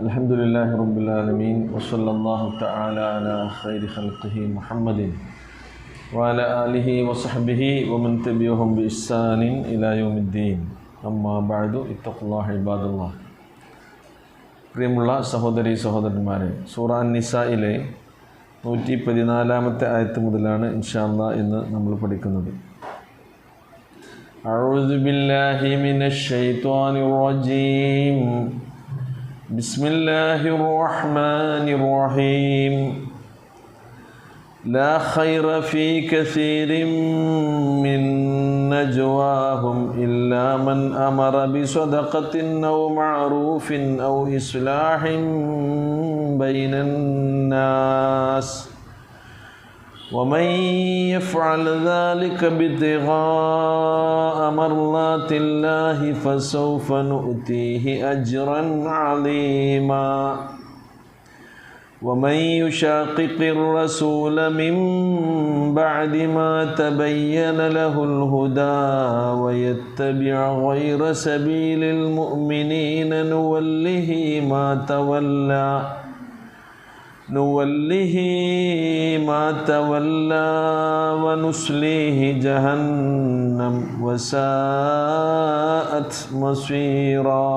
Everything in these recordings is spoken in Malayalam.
Alhamdulillahi Rabbil Alameen wa sallallahu ta'ala ala khayri khalqihi Muhammadin wa ala alihi wa sahbihi wa man tabi'ahum bi ihsanin ila yawmiddin. Amma ba'du, ittaqullaha ibadallah. പ്രിയമുള്ള സഹോദരി സഹോദരന്മാരെ, സൂറ അൻ-നിസായിലെ 114-ാമത്തെ ആയത്ത് മുതലാണ് ഇൻഷാ അല്ലാഹ് ഇന്ന് നമ്മൾ പഠിക്കുന്നത്. അഊദു ബില്ലാഹി മിനശ് ശൈത്വാനിർ റജീം. ബിസ്മില്ലാഹിർ റഹ്മാനിർ റഹീം. ലാ ഖൈറ ഫീ കസീരിൻ മിൻ നജ്വാഹും ഇല്ലാ മൻ അമറ ബിസദഖത്തിൻ ഔ മഅറൂഫിൻ ഔ ഇസ്ലാഹിൻ ബൈനൻ നാസ് ومن يفعل ذلك ابتغاء مرضات الله فسوف نؤتيه أجرا عظيما ومن يشاقق الرسول من بعد ما تبين له الهدى ويتبع غير سبيل المؤمنين نوله ما تولى ونسليه جهنم وساءت مصيرا.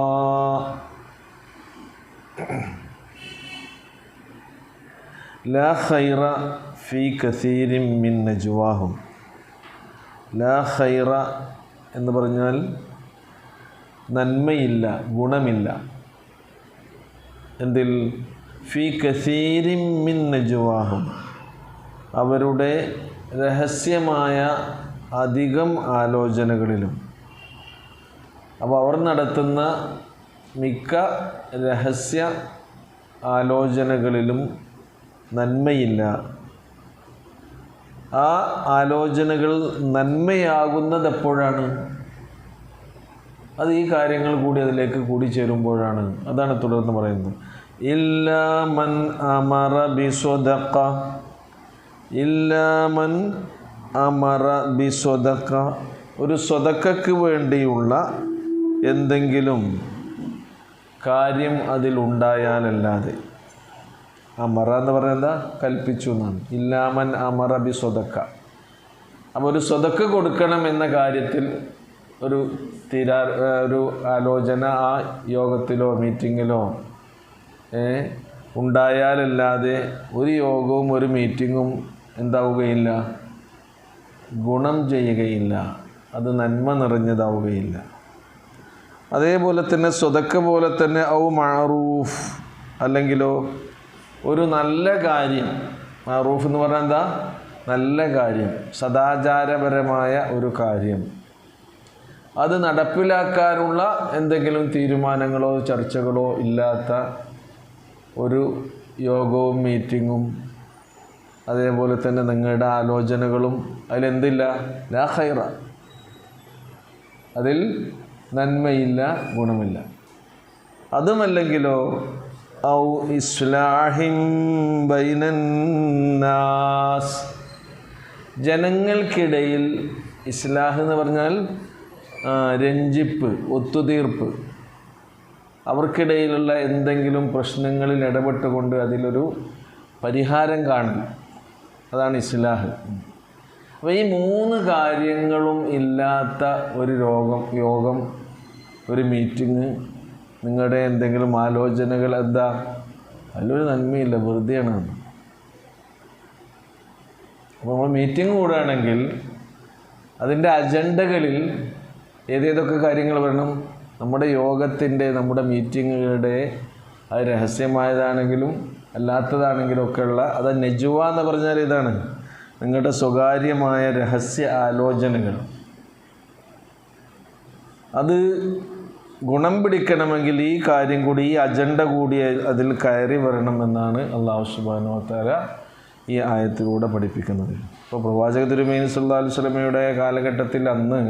لا خير في كثير من نجواهم. لا خير എന്ന് പറഞ്ഞാൽ നന്മയില്ല, ഗുണമില്ല. എന്തിൽ? ഫീ കസീരിൻ മിൻ നജ്വാഹും, അവരുടെ രഹസ്യമായ അധികം ആലോചനകളിലും. അപ്പോൾ അവർ നടത്തുന്ന മിക്ക രഹസ്യ ആലോചനകളിലും നന്മയില്ല. ആ ആലോചനകൾ നന്മയാകുന്നത് എപ്പോഴാണ്? അത് ഈ കാര്യങ്ങൾ കൂടി അതിലേക്ക് കൂടിച്ചേരുമ്പോഴാണ്. അതാണ് തുടർന്ന് പറയുന്നത്. ഇല്ലാ മൻ അമറ ബിസ്വദഖ, ഇല്ലാ മൻ അമറ ബിസ്വദഖ, ഒരു സ്വതക്കക്ക് വേണ്ടിയുള്ള എന്തെങ്കിലും കാര്യം അതിലുണ്ടായാലല്ലാതെ. അമറ എന്ന് പറഞ്ഞാൽ എന്താ? കൽപ്പിച്ചു എന്നാണ്. ഇല്ലാമൻ അമറ ബി സ്വതക്ക. അപ്പോൾ ഒരു സ്വതക്ക കൊടുക്കണം എന്ന കാര്യത്തിൽ ഒരു ആലോചന ആ യോഗത്തിലോ മീറ്റിങ്ങിലോ ഉണ്ടായാലല്ലാതെ ഒരു യോഗവും ഒരു മീറ്റിങ്ങും എന്താവുകയില്ല, ഗുണം ചെയ്യുകയില്ല, അത് നന്മ നിറഞ്ഞതാവുകയില്ല. അതേപോലെ തന്നെ സ്വതക്ക പോലെ തന്നെ ഔ മഅറൂഫ്, അല്ലെങ്കിലോ ഒരു നല്ല കാര്യം. മഅറൂഫ് എന്ന് പറഞ്ഞാൽ എന്താ? നല്ല കാര്യം, സദാചാരപരമായ ഒരു കാര്യം. അത് നടപ്പിലാക്കാനുള്ള എന്തെങ്കിലും തീരുമാനങ്ങളോ ചർച്ചകളോ ഇല്ലാത്ത ഒരു യോഗവും മീറ്റിങ്ങും അതേപോലെ തന്നെ നിങ്ങളുടെ ആലോചനകളും അതിലെന്തില്ല? ലാ ഖൈറ, അതിൽ നന്മയില്ല, ഗുണമില്ല. അതുമല്ലെങ്കിലോ ഔ ഇസ്ലാഹിൻ ബൈനൻ നാസ്, ജനങ്ങൾക്കിടയിൽ. ഇസ്ലാഹ് എന്ന് പറഞ്ഞാൽ രഞ്ജിപ്പ്, ഒത്തുതീർപ്പ്. അവർക്കിടയിലുള്ള എന്തെങ്കിലും പ്രശ്നങ്ങളിൽ ഇടപെട്ടുകൊണ്ട് അതിലൊരു പരിഹാരം കാണും. അതാണ് ഇസ്ലാഹ്. അപ്പോൾ ഈ മൂന്ന് കാര്യങ്ങളും ഇല്ലാത്ത ഒരു യോഗം, ഒരു മീറ്റിംഗ്, നിങ്ങളുടെ എന്തെങ്കിലും ആലോചനകൾ എന്താ? അതിലൊരു നന്മയില്ല, വെറുതെയാണ്. അപ്പോൾ നമ്മൾ മീറ്റിംഗ് കൂടുകയാണെങ്കിൽ അതിൻ്റെ അജണ്ടകളിൽ ഏതേതൊക്കെ കാര്യങ്ങൾ വരണം? നമ്മുടെ യോഗത്തിൻ്റെ, നമ്മുടെ മീറ്റിങ്ങുകളുടെ, അത് രഹസ്യമായതാണെങ്കിലും അല്ലാത്തതാണെങ്കിലും ഒക്കെയുള്ള, അത് നജ്വ എന്ന് പറഞ്ഞാൽ ഇതാണ്, നിങ്ങളുടെ സ്വകാര്യമായ രഹസ്യ ആലോചനകൾ. അത് ഗുണം പിടിക്കണമെങ്കിൽ ഈ കാര്യം കൂടി, ഈ അജണ്ട കൂടി അതിൽ കയറി വരണമെന്നാണ് അല്ലാഹു സുബ്ഹാനഹു വ തആല ഈ ആയത്തിലൂടെ പഠിപ്പിക്കുന്നത്. ഇപ്പോൾ പ്രവാചക തിരുമേനി സല്ലല്ലാഹു അലൈഹി വസല്ലമയുടെ കാലഘട്ടത്തിൽ അന്ന്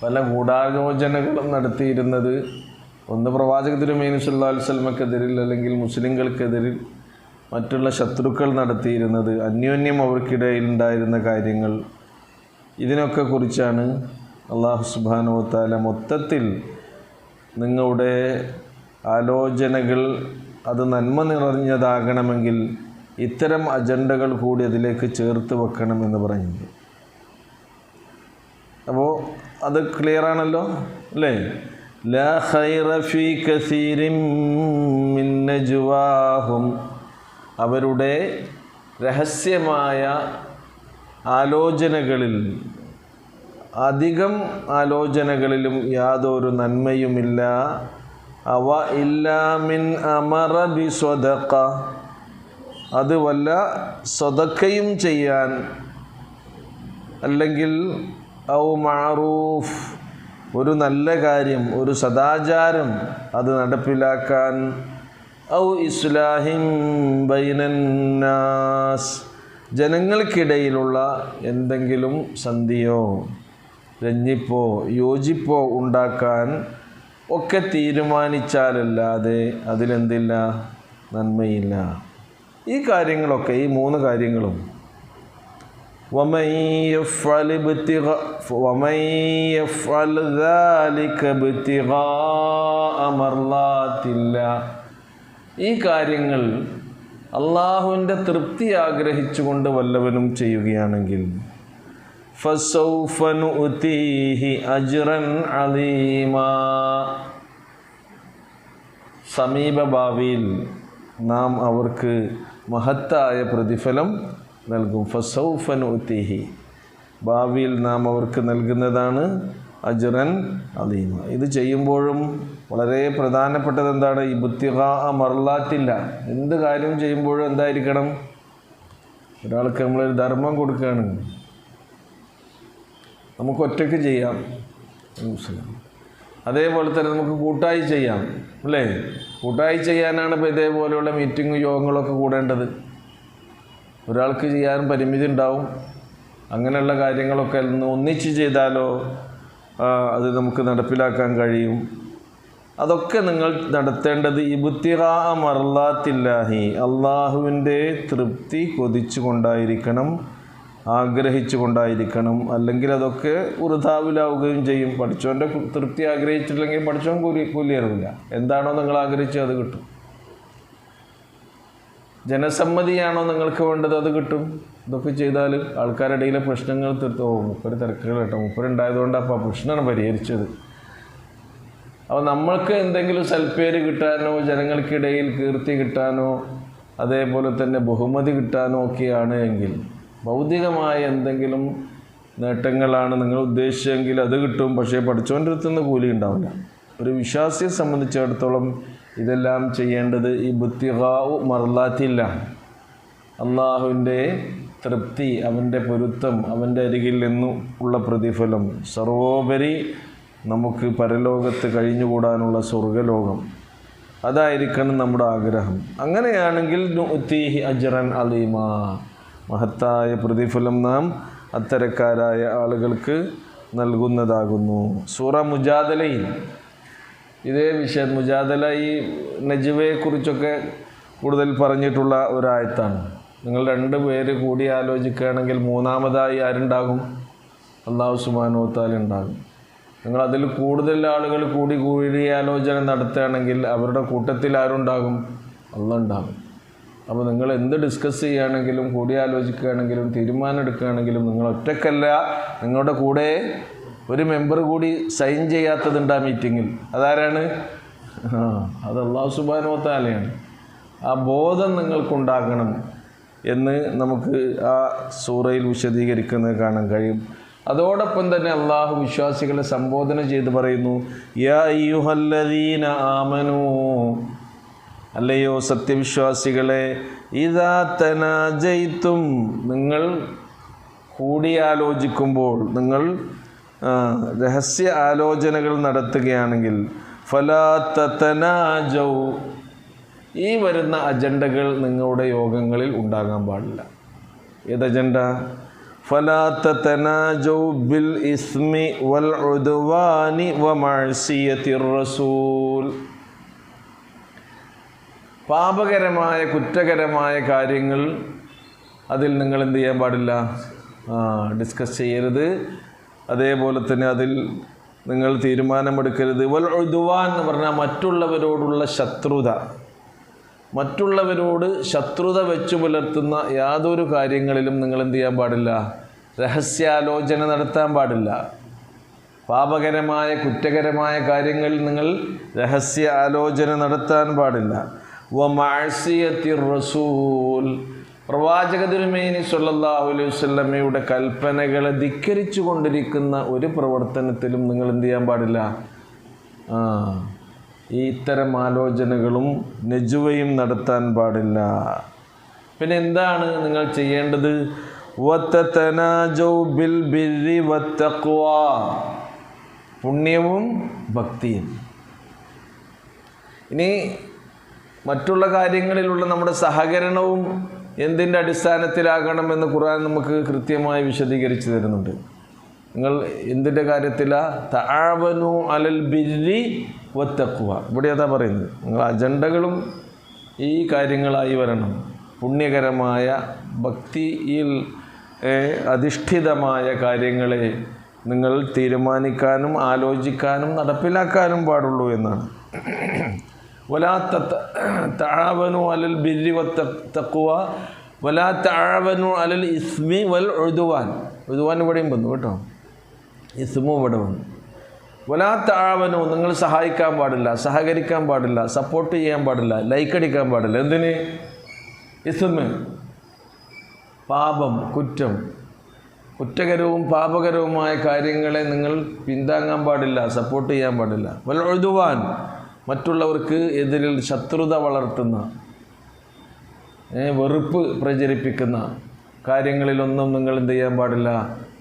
പല ഗൂഢാലോചനകളും നടത്തിയിരുന്നത് ഒന്ന് പ്രവാചക തിരുമേനി സല്ലല്ലാഹു അലൈഹി വസല്ലമക്കെതിരിൽ അല്ലെങ്കിൽ മുസ്ലിങ്ങൾക്കെതിരിൽ മറ്റുള്ള ശത്രുക്കൾ നടത്തിയിരുന്നത്, അന്യോന്യം അവർക്കിടയിൽ ഉണ്ടായിരുന്ന കാര്യങ്ങൾ, ഇതിനൊക്കെ കുറിച്ചാണ് അല്ലാഹു സുബ്ഹാനഹു വ തആല മൊത്തത്തിൽ നിങ്ങളുടെ ആലോചനകൾ അത് നന്മ നിറഞ്ഞതാകണമെങ്കിൽ ഇത്തരം അജണ്ടകൾ കൂടി അതിലേക്ക് ചേർത്ത് വെക്കണം എന്ന് പറഞ്ഞത്. അപ്പോൾ അത് ക്ലിയറാണല്ലോ അല്ലേ? ലാ ഖൈറ ഫീ കസീരിൻ മിൻ നജ്വാഹും, അവരുടെ രഹസ്യമായ ആലോചനകളിൽ, അധികം ആലോചനകളിലും യാതൊരു നന്മയുമില്ല. അവ ഇല്ലാ മിൻ അമറ ബി സ്വദഖ, അത് വല്ല സ്വദഖയും ചെയ്യാൻ, അല്ലെങ്കിൽ ഔ മഅറൂഫ്, ഒരു നല്ല കാര്യം, ഒരു സദാചാരം അത് നടപ്പിലാക്കാൻ, ഔ ഇസ്ലാഹിൻ ബൈനന്നാസ്, ജനങ്ങൾക്കിടയിലുള്ള എന്തെങ്കിലും സന്ധിയോ രഞ്ജിപ്പോ യോജിപ്പോ ഉണ്ടാക്കാൻ ഒക്കെ തീരുമാനിച്ചാലല്ലാതെ അതിലെന്തില്ല? നന്മയില്ല. ഈ കാര്യങ്ങളൊക്കെ, ഈ 3 കാര്യങ്ങളും وَمَنْ يَفْعَلْ ذَلِكَ ابْتِغَاءَ مَرْضَاتِ اللَّهِ, ഈ കാര്യങ്ങൾ അള്ളാഹുവിൻ്റെ തൃപ്തി ആഗ്രഹിച്ചുകൊണ്ട് വല്ലവനും ചെയ്യുകയാണെങ്കിൽ فَسَوْفَ نُؤْتِيهِ أَجْرًا عَظِيمًا, സമീപ ഭാവിയിൽ നാം അവർക്ക് മഹത്തായ പ്രതിഫലം നൽകും. ഫസൗഫ നുഅ്തിഹി, ഭാവിയിൽ നാം അവർക്ക് നൽകുന്നതാണ് അജ്റൻ അദീമ. ഇത് ചെയ്യുമ്പോഴും വളരെ പ്രധാനപ്പെട്ടത് എന്താണ്? ഇബ്തിഗാ മർലാത്തില്ല. എന്ത് കാര്യം ചെയ്യുമ്പോഴും എന്തായിരിക്കണം? ഒരാൾക്ക് നമ്മളൊരു ധർമ്മം കൊടുക്കുകയാണ്, നമുക്ക് ഒറ്റയ്ക്ക് ചെയ്യാം, അതേപോലെ തന്നെ നമുക്ക് കൂട്ടായി ചെയ്യാം അല്ലേ? കൂട്ടായി ചെയ്യാനാണ് ഇപ്പോൾ ഇതേപോലെയുള്ള മീറ്റിംഗ് യോഗങ്ങളൊക്കെ കൂടേണ്ടത്. ഒരാൾക്ക് ചെയ്യാൻ പരിമിതി ഉണ്ടാവും. അങ്ങനെയുള്ള കാര്യങ്ങളൊക്കെ ഒന്നിച്ച് ചെയ്താലോ അത് നമുക്ക് നടപ്പിലാക്കാൻ കഴിയും. അതൊക്കെ നിങ്ങൾ നടത്തേണ്ടത് ഇബ്തിഗാ മർലാത്തില്ലാഹി, അള്ളാഹുവിൻ്റെ തൃപ്തി കൊതിച്ചു കൊണ്ടായിരിക്കണം, ആഗ്രഹിച്ചു കൊണ്ടായിരിക്കണം. അല്ലെങ്കിൽ അതൊക്കെ വൃഥാവിലാവുകയും ചെയ്യും. പഠിച്ചവൻ്റെ തൃപ്തി ആഗ്രഹിച്ചിട്ടില്ലെങ്കിൽ പഠിച്ചവൻ കൂലി അറിവില്ല. എന്താണോ നിങ്ങൾ ആഗ്രഹിച്ചത് അത് കിട്ടും. ജനസമ്മതിയാണോ നിങ്ങൾക്ക് വേണ്ടത് അത് കിട്ടും. ഇതൊക്കെ ചെയ്താൽ ആൾക്കാരുടെ ഇടയിലെ പ്രശ്നങ്ങൾ തീർത്തോ. മുപ്പര് തിരക്കുകൾ കേട്ടോ, മുപ്പരുണ്ടായതുകൊണ്ടാണ് അപ്പോൾ പ്രശ്നമാണ് പരിഹരിച്ചത്. അപ്പോൾ നമ്മൾക്ക് എന്തെങ്കിലും സൽപ്പേര് കിട്ടാനോ, ജനങ്ങൾക്കിടയിൽ കീർത്തി കിട്ടാനോ, അതേപോലെ തന്നെ ബഹുമതി കിട്ടാനോ ഒക്കെയാണ് എങ്കിൽ, ഭൗതികമായ എന്തെങ്കിലും നേട്ടങ്ങളാണ് നിങ്ങൾ ഉദ്ദേശിച്ചെങ്കിൽ അത് കിട്ടും. പക്ഷേ പഠിച്ചവൻ്റെ അടുത്തുനിന്ന് കൂലി ഉണ്ടാവില്ല. ഒരു വിശ്വാസിയെ സംബന്ധിച്ചിടത്തോളം ഇതെല്ലാം ചെയ്യേണ്ടത് ഇബ്തിഗാഉ മർലാത്തില്ല, അള്ളാഹുവിൻ്റെ തൃപ്തി, അവൻ്റെ പൊരുത്തം, അവൻ്റെ അരികിൽ നിന്നും ഉള്ള പ്രതിഫലം, സർവോപരി നമുക്ക് പരലോകത്ത് കഴിഞ്ഞുകൂടാനുള്ള സ്വർഗലോകം, അതായിരിക്കണം നമ്മുടെ ആഗ്രഹം. അങ്ങനെയാണെങ്കിൽ നുഅ്തീഹി അജ്റൻ അലീമാ, മഹത്തായ പ്രതിഫലം നാം അത്തരക്കാരായ ആളുകൾക്ക് നൽകുന്നതാകുന്നു. സൂറ മുജാദലയിൽ ഇതേ വിഷയം, മുജാദല ഈ നജ്വയെക്കുറിച്ചൊക്കെ കൂടുതൽ പറഞ്ഞിട്ടുള്ള ഒരായത്താണ്. നിങ്ങൾ 2 പേര് കൂടി ആലോചിക്കുകയാണെങ്കിൽ മൂന്നാമതായി ആരുണ്ടാകും? അല്ലാഹു സുബ്ഹാനഹു വ തആല ഉണ്ടാകും. നിങ്ങൾ അതിൽ കൂടുതൽ ആളുകൾ കൂടിയാലോചന നടത്തുകയാണെങ്കിൽ അവരുടെ കൂട്ടത്തിൽ ആരുണ്ടാകും? അല്ലാഹ് ഉണ്ടാകും. അപ്പോൾ നിങ്ങൾ എന്ത് ഡിസ്കസ് ചെയ്യുകയാണെങ്കിലും, കൂടിയാലോചിക്കുകയാണെങ്കിലും, തീരുമാനം എടുക്കുകയാണെങ്കിലും നിങ്ങൾ ഒറ്റക്കല്ല, നിങ്ങളുടെ കൂടെ ഒരു മെമ്പർ കൂടി സൈൻ ചെയ്യാത്തതുണ്ട് ആ മീറ്റിങ്ങിൽ. അതാരാണ്? അത് അല്ലാഹു സുബ്ഹാനഹു വ തആലയാണ്. ആ ബോധം നിങ്ങൾക്കുണ്ടാകണം എന്ന് നമുക്ക് ആ സൂറയിൽ വിശദീകരിക്കുന്നത് കാണാൻ കഴിയും. അതോടൊപ്പം തന്നെ അള്ളാഹു വിശ്വാസികളെ സംബോധന ചെയ്ത് പറയുന്നു, യാ അയ്യുഹല്ലദീന ആമനൂ, അല്ലയോ സത്യവിശ്വാസികളെ, ഇദാ തനാജൈതും, നിങ്ങൾ കൂടിയാലോചിക്കുമ്പോൾ, നിങ്ങൾ രഹസ്യ ആലോചനകൾ നടത്തുകയാണെങ്കിൽ, ഫലാ തതനാജൗ, ഈ വരുന്ന അജണ്ടകൾ നിങ്ങളുടെ യോഗങ്ങളിൽ ഉണ്ടാകാൻ പാടില്ല. ഏത് അജണ്ട? ഫലാ തതനാജൗ ബിൽ ഇസ്മി വൽ ഉദ്വാനി വ മഅസിയതിർ റസൂൽ, പാപകരമായ കുറ്റകരമായ കാര്യങ്ങൾ അതിൽ നിങ്ങൾ എന്ത് ചെയ്യാൻ പാടില്ല? ഡിസ്കസ് ചെയ്യരുത്. അതേപോലെ തന്നെ അതിൽ നിങ്ങൾ തീരുമാനമെടുക്കരുത്. വൽ ഉദ്വാൻ എന്ന് പറഞ്ഞാൽ മറ്റുള്ളവരോടുള്ള ശത്രുത, മറ്റുള്ളവരോട് ശത്രുത വെച്ചു പുലർത്തുന്ന യാതൊരു കാര്യങ്ങളിലും നിങ്ങൾ എന്ത് ചെയ്യാൻ പാടില്ല? രഹസ്യാലോചന നടത്താൻ പാടില്ല. പാപകരമായ കുറ്റകരമായ കാര്യങ്ങളിൽ നിങ്ങൾ രഹസ്യ ആലോചന നടത്താൻ പാടില്ല. വമഅസിയത്തിർ റസൂൽ, പ്രവാചക തിരുമേനി സ്വല്ലല്ലാഹു അലൈഹി വസല്ലമയുടെ കൽപ്പനകളെ ധിക്കരിച്ചു കൊണ്ടിരിക്കുന്ന ഒരു പ്രവർത്തനത്തിലും നിങ്ങൾ എന്ത് ചെയ്യാൻ പാടില്ല? ഈ ഇത്തരം ആലോചനകളും നെജുവയും നടത്താൻ പാടില്ല. പിന്നെ എന്താണ് നിങ്ങൾ ചെയ്യേണ്ടത്? വതതനാജൗ ബിൽ ബിർരി വത്തഖ്വാ, പുണ്യവും ഭക്തിയും. ഇനി മറ്റുള്ള കാര്യങ്ങളിലുള്ള നമ്മുടെ സഹകരണവും എന്തിൻ്റെ അടിസ്ഥാനത്തിലാകണമെന്ന് ഖുർആൻ നമുക്ക് കൃത്യമായി വിശദീകരിച്ച് തരുന്നുണ്ട്. നിങ്ങൾ എന്തിൻ്റെ കാര്യത്തിലാണ്? തആവനു അലൽ ബിർരി വത്തഖ്വ. ഇവിടെ അതാ പറയുന്നത്, നിങ്ങൾ അജണ്ടകളും ഈ കാര്യങ്ങളായി വരണം. പുണ്യകരമായ ഭക്തിയിൽ അധിഷ്ഠിതമായ കാര്യങ്ങളെ നിങ്ങൾ തീരുമാനിക്കാനും ആലോചിക്കാനും നടപ്പിലാക്കാനും പാടുള്ളൂ എന്നാണ്. വലാ തആവനു അലൽ ബിർരി വത്തഖ്വ വലാ തആവനു അലൽ ഇസ്മി വൽ ഉദ്വാൻ. ഉദ്വാൻ ഇവിടെയും വന്നു കേട്ടോ, ഇസ്മും ഇവിടെ വന്നു. വലാ തആവനു, നിങ്ങൾ സഹായിക്കാൻ പാടില്ല, സഹകരിക്കാൻ പാടില്ല, സപ്പോർട്ട് ചെയ്യാൻ പാടില്ല, ലൈക്ക് അടിക്കാൻ പാടില്ല. എന്തിന്? ഇസ്മ്, പാപം, കുറ്റം, കുറ്റകരവും പാപകരവുമായ കാര്യങ്ങളെ നിങ്ങൾ പിന്താങ്ങാൻ പാടില്ല, സപ്പോർട്ട് ചെയ്യാൻ പാടില്ല. വൽ ഉദ്വാൻ, മറ്റുള്ളവർക്ക് എതിരിൽ ശത്രുത വളർത്തുന്ന, വെറുപ്പ് പ്രചരിപ്പിക്കുന്ന കാര്യങ്ങളിലൊന്നും നിങ്ങൾ എന്ത് ചെയ്യാൻ പാടില്ല?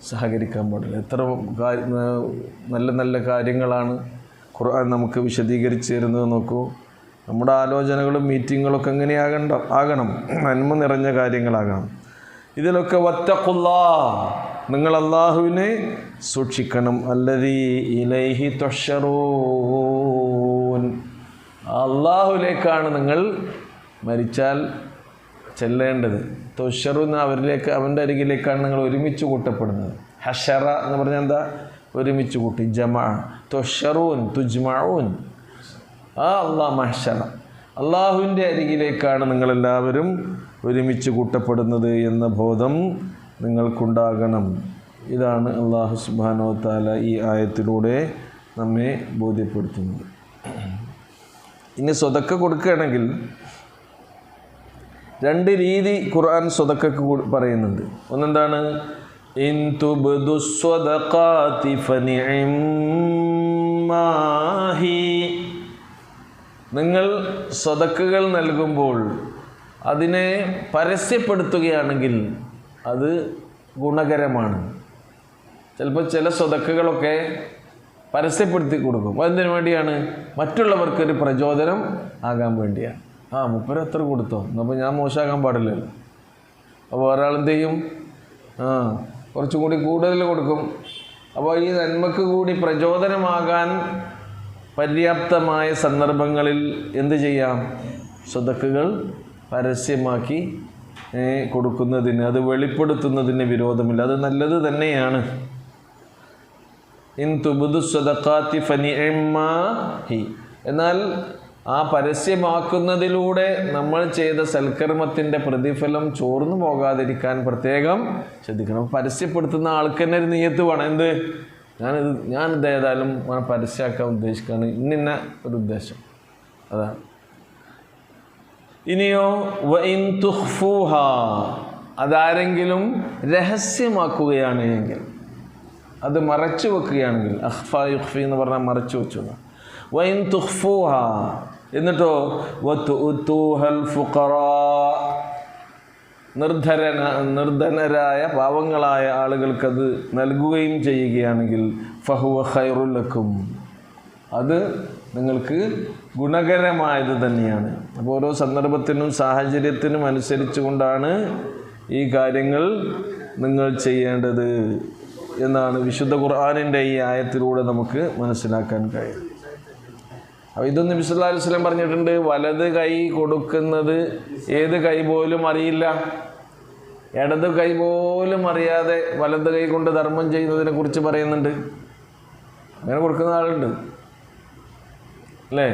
സഹകരിക്കാൻ പാടില്ല. എത്ര നല്ല നല്ല കാര്യങ്ങളാണ് ഖുർആൻ നമുക്ക് വിശദീകരിച്ച് തരുന്നത് നോക്കൂ. നമ്മുടെ ആലോചനകളും മീറ്റിങ്ങുകളൊക്കെ ആകണം, നന്മ നിറഞ്ഞ കാര്യങ്ങളാകണം. ഇതിലൊക്കെ വത്തഖുല്ലാഹ്, നിങ്ങൾ അല്ലാഹുവിനെ സൂക്ഷിക്കണം. അല്ലദീ ഇലൈഹി തുഹ്ശറൂൻ, അല്ലാഹുവിലേക്കാണ് നിങ്ങൾ മരിച്ചാൽ ചെല്ലേണ്ടത്. തുഹ്ശറൂൻ, അവൻ്റെ അരികിലേക്കാണ് നിങ്ങൾ ഒരുമിച്ച് കൂട്ടപ്പെടുന്നത്. ഹശറ എന്ന് പറഞ്ഞാൽ എന്താ? ഒരുമിച്ച് കൂട്ടി. ജമഅ, തുഹ്ശറൂൻ, തുജ്മഊൻ. മഹ്ശറ, അള്ളാഹുവിൻ്റെ അരികിലേക്കാണ് നിങ്ങളെല്ലാവരും ഒരുമിച്ച് കൂട്ടപ്പെടുന്നത് എന്ന ബോധം നിങ്ങൾക്കുണ്ടാകണം. ഇതാണ് അല്ലാഹു സുബ്ഹാനഹു വ തആല ഈ ആയത്തിലൂടെ നമ്മെ ബോധ്യപ്പെടുത്തുന്നത്. ഇനി സ്വതക്ക കൊടുക്കുകയാണെങ്കിൽ രണ്ട് രീതി ഖുർആൻ സ്വതക്കക്ക് പറയുന്നുണ്ട്. ഒന്നെന്താണ്? ഇൻ തുബ്ദു സ്വദഖാതി ഫനിഇമ്മാഹി, നിങ്ങൾ സ്വതക്കകൾ നൽകുമ്പോൾ അതിനെ പരസ്യപ്പെടുത്തുകയാണെങ്കിൽ അത് ഗുണകരമാണ്. ചിലപ്പോൾ ചില സ്വതക്കകളൊക്കെ പരസ്യപ്പെടുത്തി കൊടുക്കും. അതിന് വേണ്ടിയാണ്? മറ്റുള്ളവർക്കൊരു പ്രചോദനം ആകാൻ വേണ്ടിയാണ്. മുപ്പര് എത്ര കൊടുത്തോ, അപ്പോൾ ഞാൻ മോശമാകാൻ പാടില്ലല്ലോ. അപ്പോൾ ഒരാളെന്ത് ചെയ്യും? കുറച്ചും കൂടി കൂടുതൽ കൊടുക്കും. അപ്പോൾ ഈ നന്മക്ക് കൂടി പ്രചോദനമാകാൻ പര്യാപ്തമായ സന്ദർഭങ്ങളിൽ എന്ത് ചെയ്യാം? സ്വതക്കകൾ പരസ്യമാക്കി കൊടുക്കുന്നതിന്, അത് വെളിപ്പെടുത്തുന്നതിന് വിരോധമില്ല, അത് നല്ലത് തന്നെയാണ്. ഇൻ തുബ്ദു സ്വദഖാതി ഫനിഇമ്മാഹി, എന്നാൽ ആ പരസ്യമാക്കുന്നതിലൂടെ നമ്മൾ ചെയ്ത സൽക്കർമ്മത്തിൻ്റെ പ്രതിഫലം ചോർന്നു പോകാതിരിക്കാൻ പ്രത്യേകം ശ്രദ്ധിക്കണം. പരസ്യപ്പെടുത്തുന്ന ആൾക്ക് തന്നെ ഒരു നിയ്യത്ത് വേണം. എന്ത്? ഞാനിത് ഏതായാലും പരസ്യമാക്കാൻ ഉദ്ദേശിക്കുകയാണ്, ഇന്ന ഒരു ഉദ്ദേശം, അതാണ്. ഇനിയോ വഇൻ തുഖ്ഫൂഹ, അതാരെങ്കിലും രഹസ്യമാക്കുകയാണ് എങ്കിൽ, അത് മറച്ചു വെക്കുകയാണെങ്കിൽ, അഖ്ഫാ യുഖ്ഫി എന്ന് പറഞ്ഞാൽ മറച്ചു വെച്ചു. വഇൻ തുഖ്ഫൂഹ, എന്നിട്ടോ വതുഅതൂഹൽ ഫുഖറാ, നിർധനരായ പാവങ്ങളായ ആളുകൾക്കത് നൽകുകയും ചെയ്യുകയാണെങ്കിൽ ഫഹുവ ഖൈറുൽ ലക്കും, അത് നിങ്ങൾക്ക് ഗുണകരമായത് തന്നെയാണ്. അപ്പോൾ ഓരോ സന്ദർഭത്തിനും സാഹചര്യത്തിനും അനുസരിച്ച് കൊണ്ടാണ് ഈ കാര്യങ്ങൾ നിങ്ങൾ ചെയ്യേണ്ടത് എന്നാണ് വിശുദ്ധ ഖുർആനിൻ്റെ ഈ ആയത്തിലൂടെ നമുക്ക് മനസ്സിലാക്കാൻ കഴിയും. അപ്പോൾ ഇതൊന്നും നബി സല്ലല്ലാഹു അലൈഹി വസല്ലം പറഞ്ഞിട്ടുണ്ട്. വലത് കൈ കൊടുക്കുന്നത് ഏത് കൈ പോലും അറിയില്ല, ഇടത് കൈ പോലും അറിയാതെ വലത് കൈ കൊണ്ട് ധർമ്മം ചെയ്യുന്നതിനെ കുറിച്ച് പറയുന്നുണ്ട്. അങ്ങനെ കൊടുക്കുന്ന ആളുണ്ട് അല്ലേ?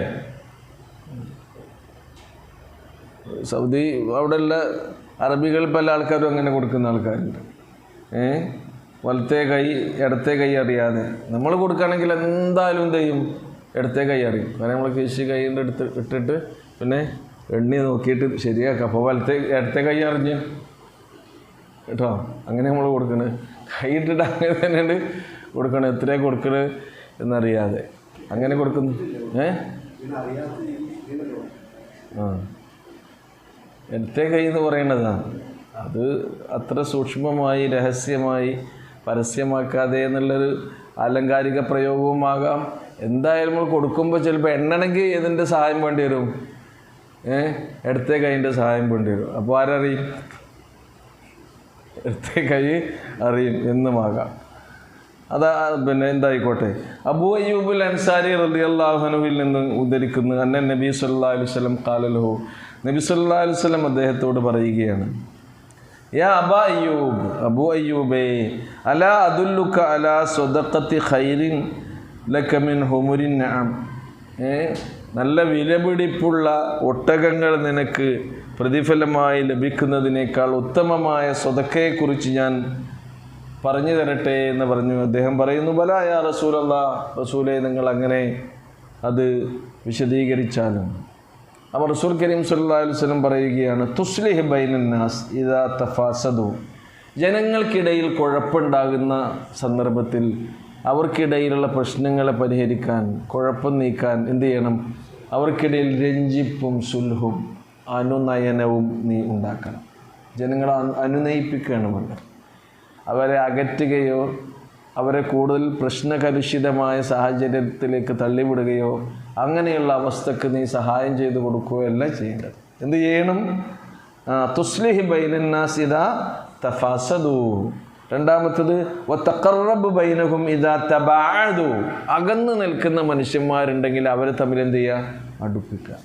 സൗദി അവിടെയുള്ള അറബികൾ പല ആൾക്കാരും അങ്ങനെ കൊടുക്കുന്ന ആൾക്കാരുണ്ട്. വലത്തെ കൈ ഇടത്തെ കൈ അറിയാതെ നമ്മൾ കൊടുക്കുകയാണെങ്കിൽ എന്തായാലും എന്ത് ചെയ്യും? ഇടത്തെ കൈ അറിയും. കാരണം നമ്മൾ കീശി കൈൻ്റെ ഇട്ടിട്ട് പിന്നെ എണ്ണി നോക്കിയിട്ട് ശരിയാക്കാം. അപ്പോൾ ഇടത്തെ കൈ അറിഞ്ഞ് കേട്ടോ, അങ്ങനെ നമ്മൾ കൊടുക്കണത്. കൈ ഇട്ടിട്ട് അങ്ങനെ തന്നെയാണ് കൊടുക്കണം. എത്രയാണ് കൊടുക്കണത് എന്നറിയാതെ അങ്ങനെ കൊടുക്കുന്നു. ഇടത്തെ കൈ എന്ന് പറയുന്നതാണ്. അത് അത്ര സൂക്ഷ്മമായി രഹസ്യമായി പരസ്യമാക്കാതെ എന്നുള്ളൊരു ആലങ്കാരിക പ്രയോഗവുമാകാം. എന്തായാലും നമ്മൾ കൊടുക്കുമ്പോൾ ചിലപ്പോൾ എണ്ണണമെങ്കിൽ ഇതിൻ്റെ സഹായം വേണ്ടി വരും. ഇടത്തെ കൈൻ്റെ സഹായം വേണ്ടി വരും. അപ്പോൾ ആരറിയും? ഇടത്തെ കൈ അറിയും എന്നുമാകാം. അതാ പിന്നെ എന്തായിക്കോട്ടെ. അബൂ അയ്യൂബുൽ അൻസാരി റളിയല്ലാഹു അൻഹുവിൽ നിന്ന് ഉദ്ധരിക്കുന്നു, അന്നൻ നബി സല്ലല്ലാഹു അലൈഹി വസല്ലം ഖാല ലഹു, നബി സല്ലല്ലാഹു അലൈഹി വസല്ലം അദ്ദേഹത്തോട് പറയുകയാണ്, യാ അബാ അയ്യൂബ്, അബൂ അയ്യൂബേ, അലാ അദുല്ലുക അലാ സ്വദഖത്തി ഖൈറിൻ ലക മിൻ ഹുമുരിൻ നഅം. നല്ല വിലപിടിപ്പുള്ള ഒട്ടകങ്ങൾ നിനക്ക് പ്രതിഫലമായി ലഭിക്കുന്നതിനേക്കാൾ ഉത്തമമായ സ്വതക്കയെക്കുറിച്ച് ഞാൻ പറഞ്ഞു തരട്ടെ എന്ന് പറഞ്ഞു. അദ്ദേഹം പറയുന്നു, ബലാ യാ റസൂലല്ലാഹ്, റസൂലേ നിങ്ങൾ അങ്ങനെ അത് വിശദീകരിച്ചാലും. അപ്പോൾ റസൂൽ കരീം സല്ലല്ലാഹു അലൈഹി വസല്ലം പറയുകയാണ്, തുസ്ലിഹ് ബൈനൻ നാസ് ഇദാ തഫാസദു. ജനങ്ങൾക്കിടയിൽ കുഴപ്പമുണ്ടാകുന്ന സന്ദർഭത്തിൽ അവർക്കിടയിലുള്ള പ്രശ്നങ്ങളെ പരിഹരിക്കാൻ, കുഴപ്പം നീക്കാൻ എന്ത് ചെയ്യണം? അവർക്കിടയിൽ രഞ്ജിപ്പും സുൽഹും അനുനയനവും നീ ഉണ്ടാക്കണം. ജനങ്ങളെ അനുനയിപ്പിക്കുകയാണ് വേണ്ടത്. അവരെ അകറ്റുകയോ അവരെ കൂടുതൽ പ്രശ്നകലുഷിതമായ സാഹചര്യത്തിലേക്ക് തള്ളിവിടുകയോ അങ്ങനെയുള്ള അവസ്ഥക്ക് നീ സഹായം ചെയ്തു കൊടുക്കുകയോ അല്ല ചെയ്യേണ്ടത്. എന്ത് ചെയ്യണം? തുസ്ലിഹ് ബൈനൻ നാസ് ഇദാ തഫാസദു. രണ്ടാമത്തത് വതഖറബ് ബൈനഹും ഇദാ തബഅദു. അകന്നു നിൽക്കുന്ന മനുഷ്യന്മാരുണ്ടെങ്കിൽ അവരെ തമ്മിൽ എന്ത് ചെയ്യുക? അടുപ്പിക്കുക.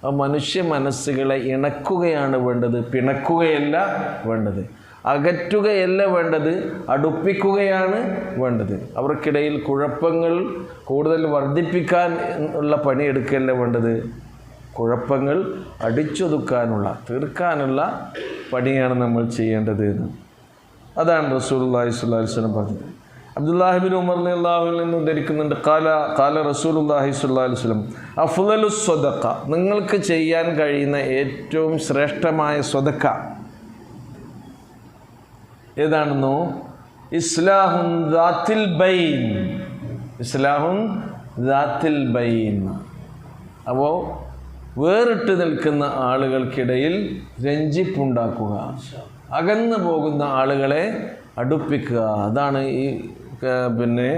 ആ മനുഷ്യ മനസ്സുകളെ ഇണക്കുകയാണ് വേണ്ടത്, പിണക്കുകയല്ല വേണ്ടത്. അകറ്റുകയല്ല വേണ്ടത്, അടുപ്പിക്കുകയാണ് വേണ്ടത്. അവർക്കിടയിൽ കുഴപ്പങ്ങൾ കൂടുതൽ വർദ്ധിപ്പിക്കാൻ ഉള്ള പണിയെടുക്കല്ല വേണ്ടത്, കുഴപ്പങ്ങൾ അടിച്ചൊതുക്കാനുള്ള, തീർക്കാനുള്ള പണിയാണ് നമ്മൾ ചെയ്യേണ്ടത് എന്ന്. അതാണ് റസൂലുള്ളാഹി സ്വല്ലല്ലാഹു അലൈഹി വസല്ലം പറഞ്ഞത്. അബ്ദുല്ലാഹി ഇബ്നു ഉമർ റളിയല്ലാഹു അൻഹു നിന്ന് ഉദ്ധരിക്കുന്നുണ്ട്, ഖാല റസൂലുള്ളാഹി സ്വല്ലല്ലാഹു അലൈഹി വസല്ലം, അഫ്ളലുസ് സ്വദഖ, നിങ്ങൾക്ക് ചെയ്യാൻ കഴിയുന്ന ഏറ്റവും ശ്രേഷ്ഠമായ സ്വദഖ ഏതാണെന്നോ? ഇസ്ലാഹുൻ ദാത്തിൽ ബൈൻ. ഇസ്ലാഹുൻ ദാത്തിൽ ബൈൻ. അപ്പോൾ വേറിട്ട് നിൽക്കുന്ന ആളുകൾക്കിടയിൽ രഞ്ജിപ്പുണ്ടാക്കുക, അകന്നു പോകുന്ന ആളുകളെ അടുപ്പിക്കുക. അതാണ് ഈ പിന്നെ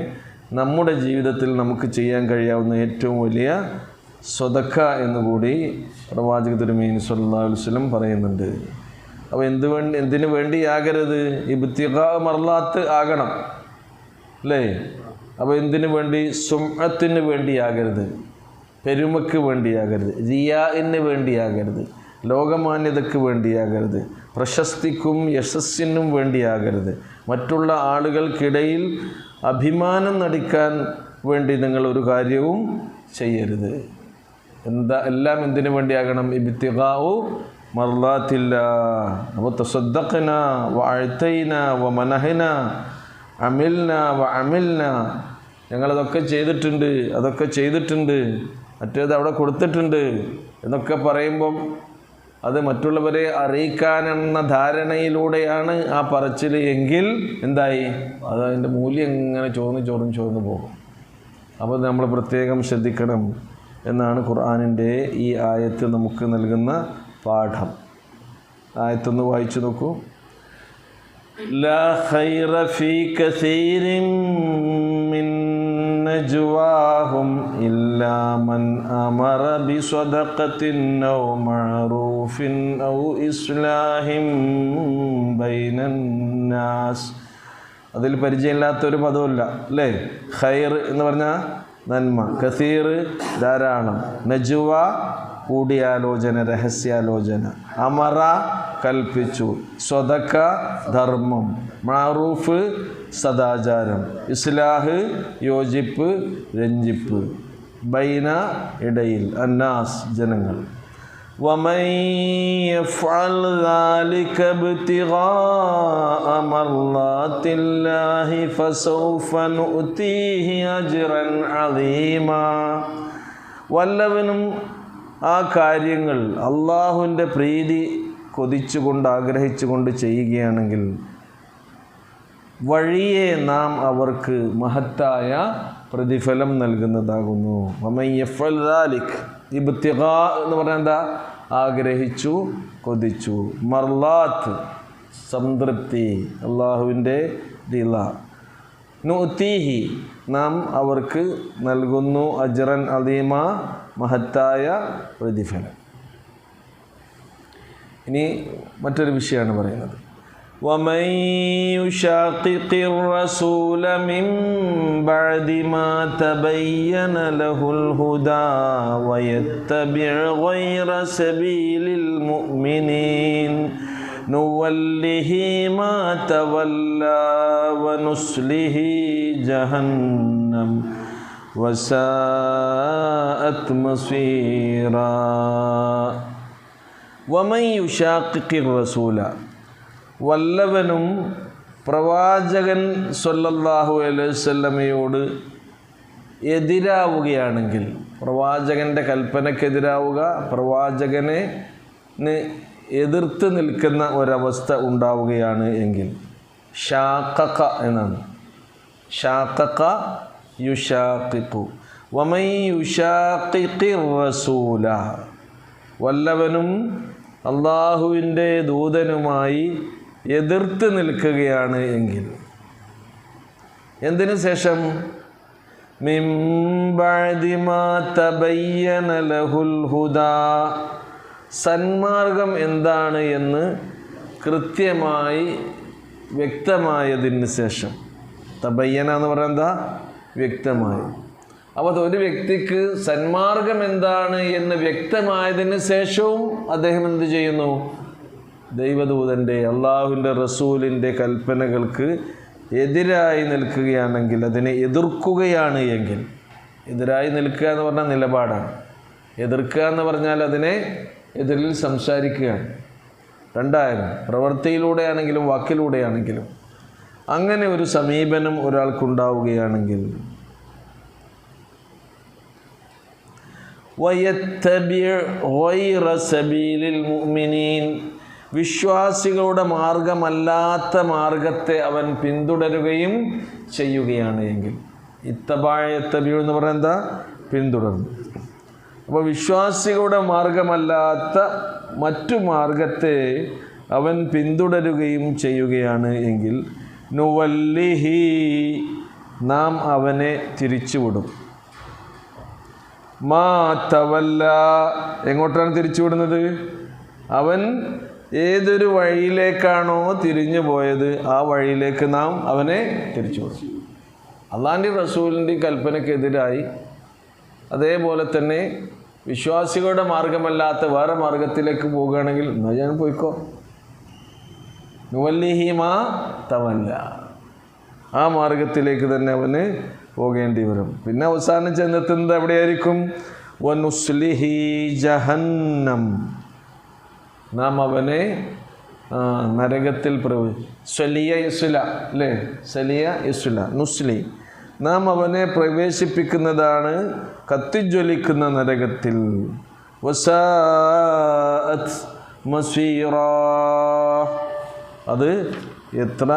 നമ്മുടെ ജീവിതത്തിൽ നമുക്ക് ചെയ്യാൻ കഴിയാവുന്ന ഏറ്റവും വലിയ സ്വദഖ എന്നുകൂടി പ്രവാചക തിരുമേനി സല്ലല്ലാഹു അലൈഹി വസല്ലം പറയുന്നുണ്ട്. അപ്പോൾ എന്തിനു വേണ്ടിയാകരുത്? ഇബ്തിഗാ മർലാത്ത് ആകണം അല്ലേ? അപ്പോൾ എന്തിനു വേണ്ടി? സുംഅത്തിന് വേണ്ടിയാകരുത്, പെരുമയ്ക്ക് വേണ്ടിയാകരുത്, റിയാഇന് വേണ്ടിയാകരുത്, ലോകമാന്യതയ്ക്ക് വേണ്ടിയാകരുത്, പ്രശസ്തിക്കും യശസ്സിനും വേണ്ടിയാകരുത്, മറ്റുള്ള ആളുകൾക്കിടയിൽ അഭിമാനം നടിക്കാൻ വേണ്ടി നിങ്ങൾ ഒരു കാര്യവും ചെയ്യരുത്. എല്ലാം എന്തിനു വേണ്ടിയാകണം? ഇബ്തിഗാഉ മർലാത്തില്ലാഹ്. അപ്പോൾ തസദ്ദഖ്ന വഅതൈന വമനഹന അമിൽന വഅമിൽന, ഞങ്ങളതൊക്കെ ചെയ്തിട്ടുണ്ട്, അതൊക്കെ ചെയ്തിട്ടുണ്ട്, മറ്റേത് അവിടെ കൊടുത്തിട്ടുണ്ട് എന്നൊക്കെ പറയുമ്പം അത് മറ്റുള്ളവരെ അറിയിക്കാനെന്ന ധാരണയിലൂടെയാണ് ആ പറച്ചിൽ എങ്കിൽ എന്തായി? അത് അതിൻ്റെ മൂല്യം ഇങ്ങനെ ചോർന്ന് പോകും. അപ്പോൾ നമ്മൾ പ്രത്യേകം ശ്രദ്ധിക്കണം എന്നാണ് ഖുർആനിൻ്റെ ഈ ആയത്ത് നമുക്ക് നൽകുന്ന പാഠം. ആയത്തൊന്ന് വായിച്ചു നോക്കൂ. ലാ ഖൈറ ഫീ കസീരിൻ മിൻ നജ്വാഹും ഇല്ലാ മൻ അമറ ബിസ്വദഖത്തിൻ ഔ മഅറൂഫിൻ ഔ ഇസ്ലാഹിൻ ബൈനൻ നാസ്. അതിൽ പരിചയമില്ലാത്തൊരു പദമില്ല അല്ലേ? ഖൈർ എന്ന് പറഞ്ഞാൽ നന്മ, കസീർ ധാരാളം, നജ്വ കൂടിയാലോചന, രഹസ്യാലോചന, അമറ കൽപ്പിച്ചു, സ്വദഖ ധർമ്മം, മഅറൂഫ് സദാചാരം, ഇസ്ലാഹ് യോജിപ്പ്, രഞ്ജിപ്പ്, ബൈന ഇടയിൽ, അന്നാസ് ജനങ്ങൾ. ومن يفعل ذلك ابتغاء مرضات الله فسوف نؤتيه أجرا عظيما. വല്ലവനും ആ കാര്യങ്ങൾ അള്ളാഹുവിൻ്റെ പ്രീതി കൊതിച്ചുകൊണ്ട് ആഗ്രഹിച്ചുകൊണ്ട് ചെയ്യുകയാണെങ്കിൽ വഴിയെ നാം അവർക്ക് മഹത്തായ പ്രതിഫലം നൽകുന്നതാകുന്നു. വമൻ യഫ്അൽ ദാലിക്, ഇബ്തിഗാ എന്ന് പറഞ്ഞാൽ എന്താ? ആഗ്രഹിച്ചു കൊതിച്ചു. മർലാത്ത് സംതൃപ്തി, അള്ളാഹുവിൻ്റെ റിള. നുഅ്തീഹി നാം അവർക്ക് നൽകുന്നു അജ്റൻ അദീമ മഹത്തായ പ്രതിഫലം. ഇനി മറ്റൊരു വിഷയമാണ് പറയുന്നത്. ومن يشاقق الرسول من بعد ما تبين له الهدى ويتبع غير سبيل المؤمنين نوله ما تولى ونصله جهنم وساءت مصيرا. ومن يشاقق الرسول, വല്ലവനും പ്രവാചകൻ സ്വല്ലല്ലാഹു അലൈഹി വസല്ലമയോട് എതിരാവുകയാണെങ്കിൽ, പ്രവാചകൻ്റെ കൽപ്പനക്കെതിരാവുക, പ്രവാചകനെ എതിർത്ത് നിൽക്കുന്ന ഒരവസ്ഥ ഉണ്ടാവുകയാണ് എങ്കിൽ, ഷാഖഖ എന്നാണ്. ഷാഖഖ യുഷാഖിഖു. വമൻ യുഷാഖിഖിർ റസൂല, വല്ലവനും അള്ളാഹുവിൻ്റെ ദൂതനുമായി എതിർത്ത് നിൽക്കുകയാണ് എങ്കിൽ, എന്തിനു ശേഷം? മിൻ ബഅദി മാ തബയ്യന ലഹുൽ ഹുദാ, സന്മാർഗം എന്താണ് എന്ന് കൃത്യമായി വ്യക്തമായതിന് ശേഷം. തബയ്യന എന്ന് പറയുന്നത് എന്താ? വ്യക്തമായി. അപ്പോൾ ഒരു വ്യക്തിക്ക് സന്മാർഗം എന്താണ് എന്ന് വ്യക്തമായതിന് ശേഷവും അദ്ദേഹം എന്ത് ചെയ്യുന്നു? ദൈവദൂതൻ്റെ, അള്ളാഹുവിൻ്റെ റസൂലിൻ്റെ കൽപ്പനകൾക്ക് എതിരായി നിൽക്കുകയാണെങ്കിൽ, അതിനെ എതിർക്കുകയാണ് എങ്കിൽ, എതിരായി നിൽക്കുക എന്ന് പറഞ്ഞാൽ നിലപാടാണ്. എതിർക്കുക എന്ന് പറഞ്ഞാൽ അതിനെ എതിരിൽ സംസാരിക്കുകയാണ്. രണ്ടായാലും, പ്രവൃത്തിയിലൂടെയാണെങ്കിലും വാക്കിലൂടെയാണെങ്കിലും അങ്ങനെ ഒരു സമീപനം ഒരാൾക്കുണ്ടാവുകയാണെങ്കിൽ, വയത്തബിഅ ഗൈറ സബീലിൽ മുഅ്മിനീൻ, വിശ്വാസികളുടെ മാർഗമല്ലാത്ത മാർഗത്തെ അവൻ പിന്തുടരുകയും ചെയ്യുകയാണ് എങ്കിൽ. ഇത്തബഅ എന്ന് പറഞ്ഞാൽ എന്താ? പിന്തുടർന്നു. അപ്പോൾ വിശ്വാസികളുടെ മാർഗമല്ലാത്ത മറ്റു മാർഗത്തെ അവൻ പിന്തുടരുകയും ചെയ്യുകയാണ് എങ്കിൽ, നുവല്ലിഹി നാം അവനെ തിരിച്ചുവിടും. മാ തവല്ല, എങ്ങോട്ടാണ് തിരിച്ചുവിടുന്നത്? അവൻ ഏതൊരു വഴിയിലേക്കാണോ തിരിഞ്ഞു പോയത് ആ വഴിയിലേക്ക് നാം അവനെ തിരിച്ചുവിടും. അള്ളാഹിൻ്റെ റസൂലിൻ്റെ കൽപ്പനക്കെതിരായി, അതേപോലെ തന്നെ വിശ്വാസികളുടെ മാർഗമല്ലാത്ത വേറെ മാർഗത്തിലേക്ക് പോകുകയാണെങ്കിൽ ഞാൻ പോയിക്കോ, നുവല്ലിഹി മാ തവല്ല, ആ മാർഗത്തിലേക്ക് തന്നെ അവന് പോകേണ്ടി വരും. പിന്നെ അവസാനം ചെന്നെത്തുന്നത് എവിടെയായിരിക്കും? വനുസ്ലിഹി ജഹന്നം, നാം അവനെ നരകത്തിൽ സ്വലിയ യസ്ല, അല്ലേ? സലിയ യസ്ല, നുസ്ലി, നാം അവനെ പ്രവേശിപ്പിക്കുന്നതാണ് കത്തിജ്വലിക്കുന്ന നരകത്തിൽ. വസാഅത് മസീറാ, അത് എത്ര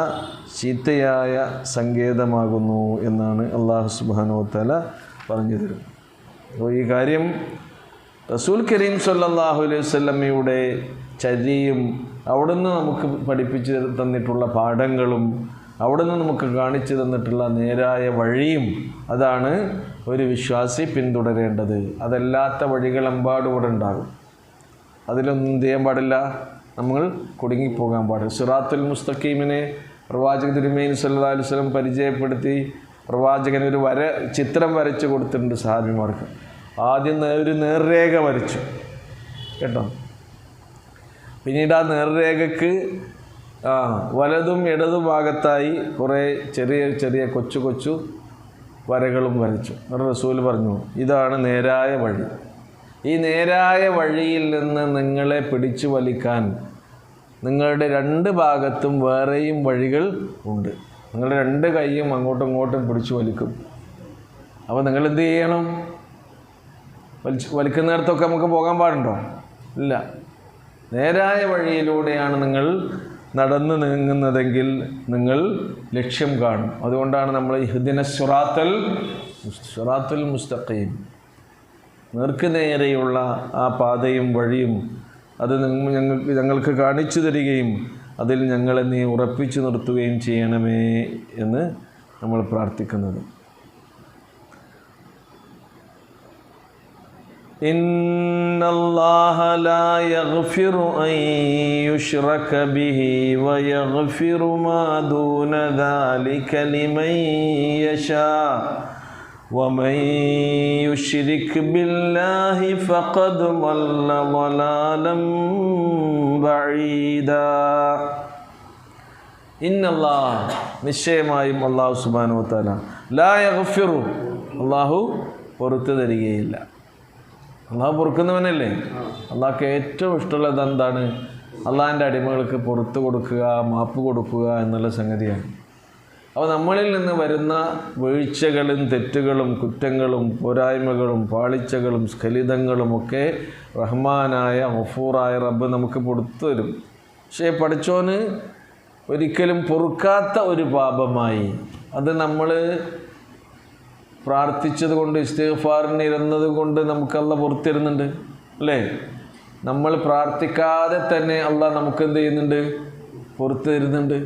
ചീത്തയായ സങ്കേതമാകുന്നു എന്നാണ് അല്ലാഹു സുബ്ഹാനഹു വ തആല പറഞ്ഞു തരുന്നത്. അപ്പോൾ ഈ കാര്യം റസൂൽ കരീം സ്വല്ലല്ലാഹു അലൈഹി വസല്ലമയുടെ ചര്യയും അവിടുന്ന് നമുക്ക് പഠിപ്പിച്ചു തന്നിട്ടുള്ള പാഠങ്ങളും അവിടുന്ന് നമുക്ക് കാണിച്ചു തന്നിട്ടുള്ള നേരായ വഴിയും അതാണ് ഒരു വിശ്വാസി പിന്തുടരേണ്ടത്. അതല്ലാത്ത വഴികളെമ്പാടും ഇവിടെ ഉണ്ടാകും. അതിലൊന്നും ചെയ്യാൻ പാടില്ല, നമ്മൾ കുടുങ്ങിപ്പോകാൻ പാടില്ല. സിറാത്തുൽ മുസ്തഖീമിനെ പ്രവാചക തിരുമേനി സല്ലല്ലാഹു അലൈഹി വസല്ലം പരിചയപ്പെടുത്തി പ്രവാചകൻ ഒരു ചിത്രം വരച്ചു കൊടുത്തിട്ടുണ്ട് സഹാബിമാർക്ക്. ആദ്യം ഒരു നേർരേഖ വരച്ചു കേട്ടോ. പിന്നീട് ആ നേർരേഖയ്ക്ക് വലതും ഇടതു ഭാഗത്തായി കുറേ ചെറിയ ചെറിയ കൊച്ചു കൊച്ചു വരകളും വരച്ചു. റസൂൽ പറഞ്ഞു, ഇതാണ് നേരായ വഴി. ഈ നേരായ വഴിയിൽ നിന്ന് നിങ്ങളെ പിടിച്ചു വലിക്കാൻ നിങ്ങളുടെ രണ്ട് ഭാഗത്തും വേറെയും വഴികൾ ഉണ്ട്. നിങ്ങളുടെ രണ്ട് കൈയും അങ്ങോട്ടും ഇങ്ങോട്ടും പിടിച്ചു വലിക്കും. അപ്പോൾ നിങ്ങൾ എന്ത് ചെയ്യണം? വലിക്കുന്നിടത്തൊക്കെ നമുക്ക് പോകാൻ പാടുണ്ടോ? ഇല്ല. നേരായ വഴിയിലൂടെയാണ് നിങ്ങൾ നടന്നു നീങ്ങുന്നതെങ്കിൽ നിങ്ങൾ ലക്ഷ്യം കാണും. അതുകൊണ്ടാണ് നമ്മൾ ഇഹ്ദിന സിറാത്തുൽ മുസ്തഖീം, നേർക്ക് നേരെയുള്ള ആ പാതയും വഴിയും അത് ഞങ്ങൾക്ക് കാണിച്ചു തരികയും അതിൽ ഞങ്ങളെ നീ ഉറപ്പിച്ചു നിർത്തുകയും ചെയ്യണമേ എന്ന് നമ്മൾ പ്രാർത്ഥിക്കുന്നത്. ഇന്നല്ലാഹ ലാ യഗ്ഫിറു അൻ യുശ്റക ബിഹി വയഗ്ഫിറു മാ ദൂന ദാലിക ലിമൻ യശാ വമൻ യുശ്രിക് ബില്ലാഹി ഫഖദ് ളല്ല ളലാലൻ ബഈദാ. ഇന്നല്ലാഹ്, നിശ്ചയമായും അല്ലാഹു സുബ്ഹാനഹു വ തആല, ലാ യഗ്ഫിറു, അല്ലാഹു പുറത്തു തരികയില്ല. അള്ളാഹു പൊറുക്കുന്നവനല്ലേ? അള്ളാഹ്ക്ക് ഏറ്റവും ഇഷ്ടമുള്ളത് എന്താണ്? അള്ളാഹിൻ്റെ അടിമകൾക്ക് പുറത്തു കൊടുക്കുക, മാപ്പ് കൊടുക്കുക എന്നുള്ള സംഗതിയാണ്. അപ്പോൾ നമ്മളിൽ നിന്ന് വരുന്ന വീഴ്ചകളും തെറ്റുകളും കുറ്റങ്ങളും പോരായ്മകളും പാളിച്ചകളും സ്ഖലിതങ്ങളും ഒക്കെ റഹ്മാനായ ഗഫൂറായ റബ്ബ് നമുക്ക് പുറത്തു തരും. പക്ഷേ പഠിച്ചോന് ഒരിക്കലും പൊറുക്കാത്ത ഒരു പാപമായി അത് നമ്മൾ പ്രാർത്ഥിച്ചത് കൊണ്ട്, ഇസ്തിഗ്ഫാറിന് ഇരുന്നത് കൊണ്ട് നമുക്ക് അള്ളാഹ് പുറത്തിരുന്നുണ്ട് അല്ലേ? നമ്മൾ പ്രാർത്ഥിക്കാതെ തന്നെ അള്ളാഹ് നമുക്ക് എന്ത് ചെയ്യുന്നുണ്ട്? പുറത്ത് തരുന്നുണ്ട്.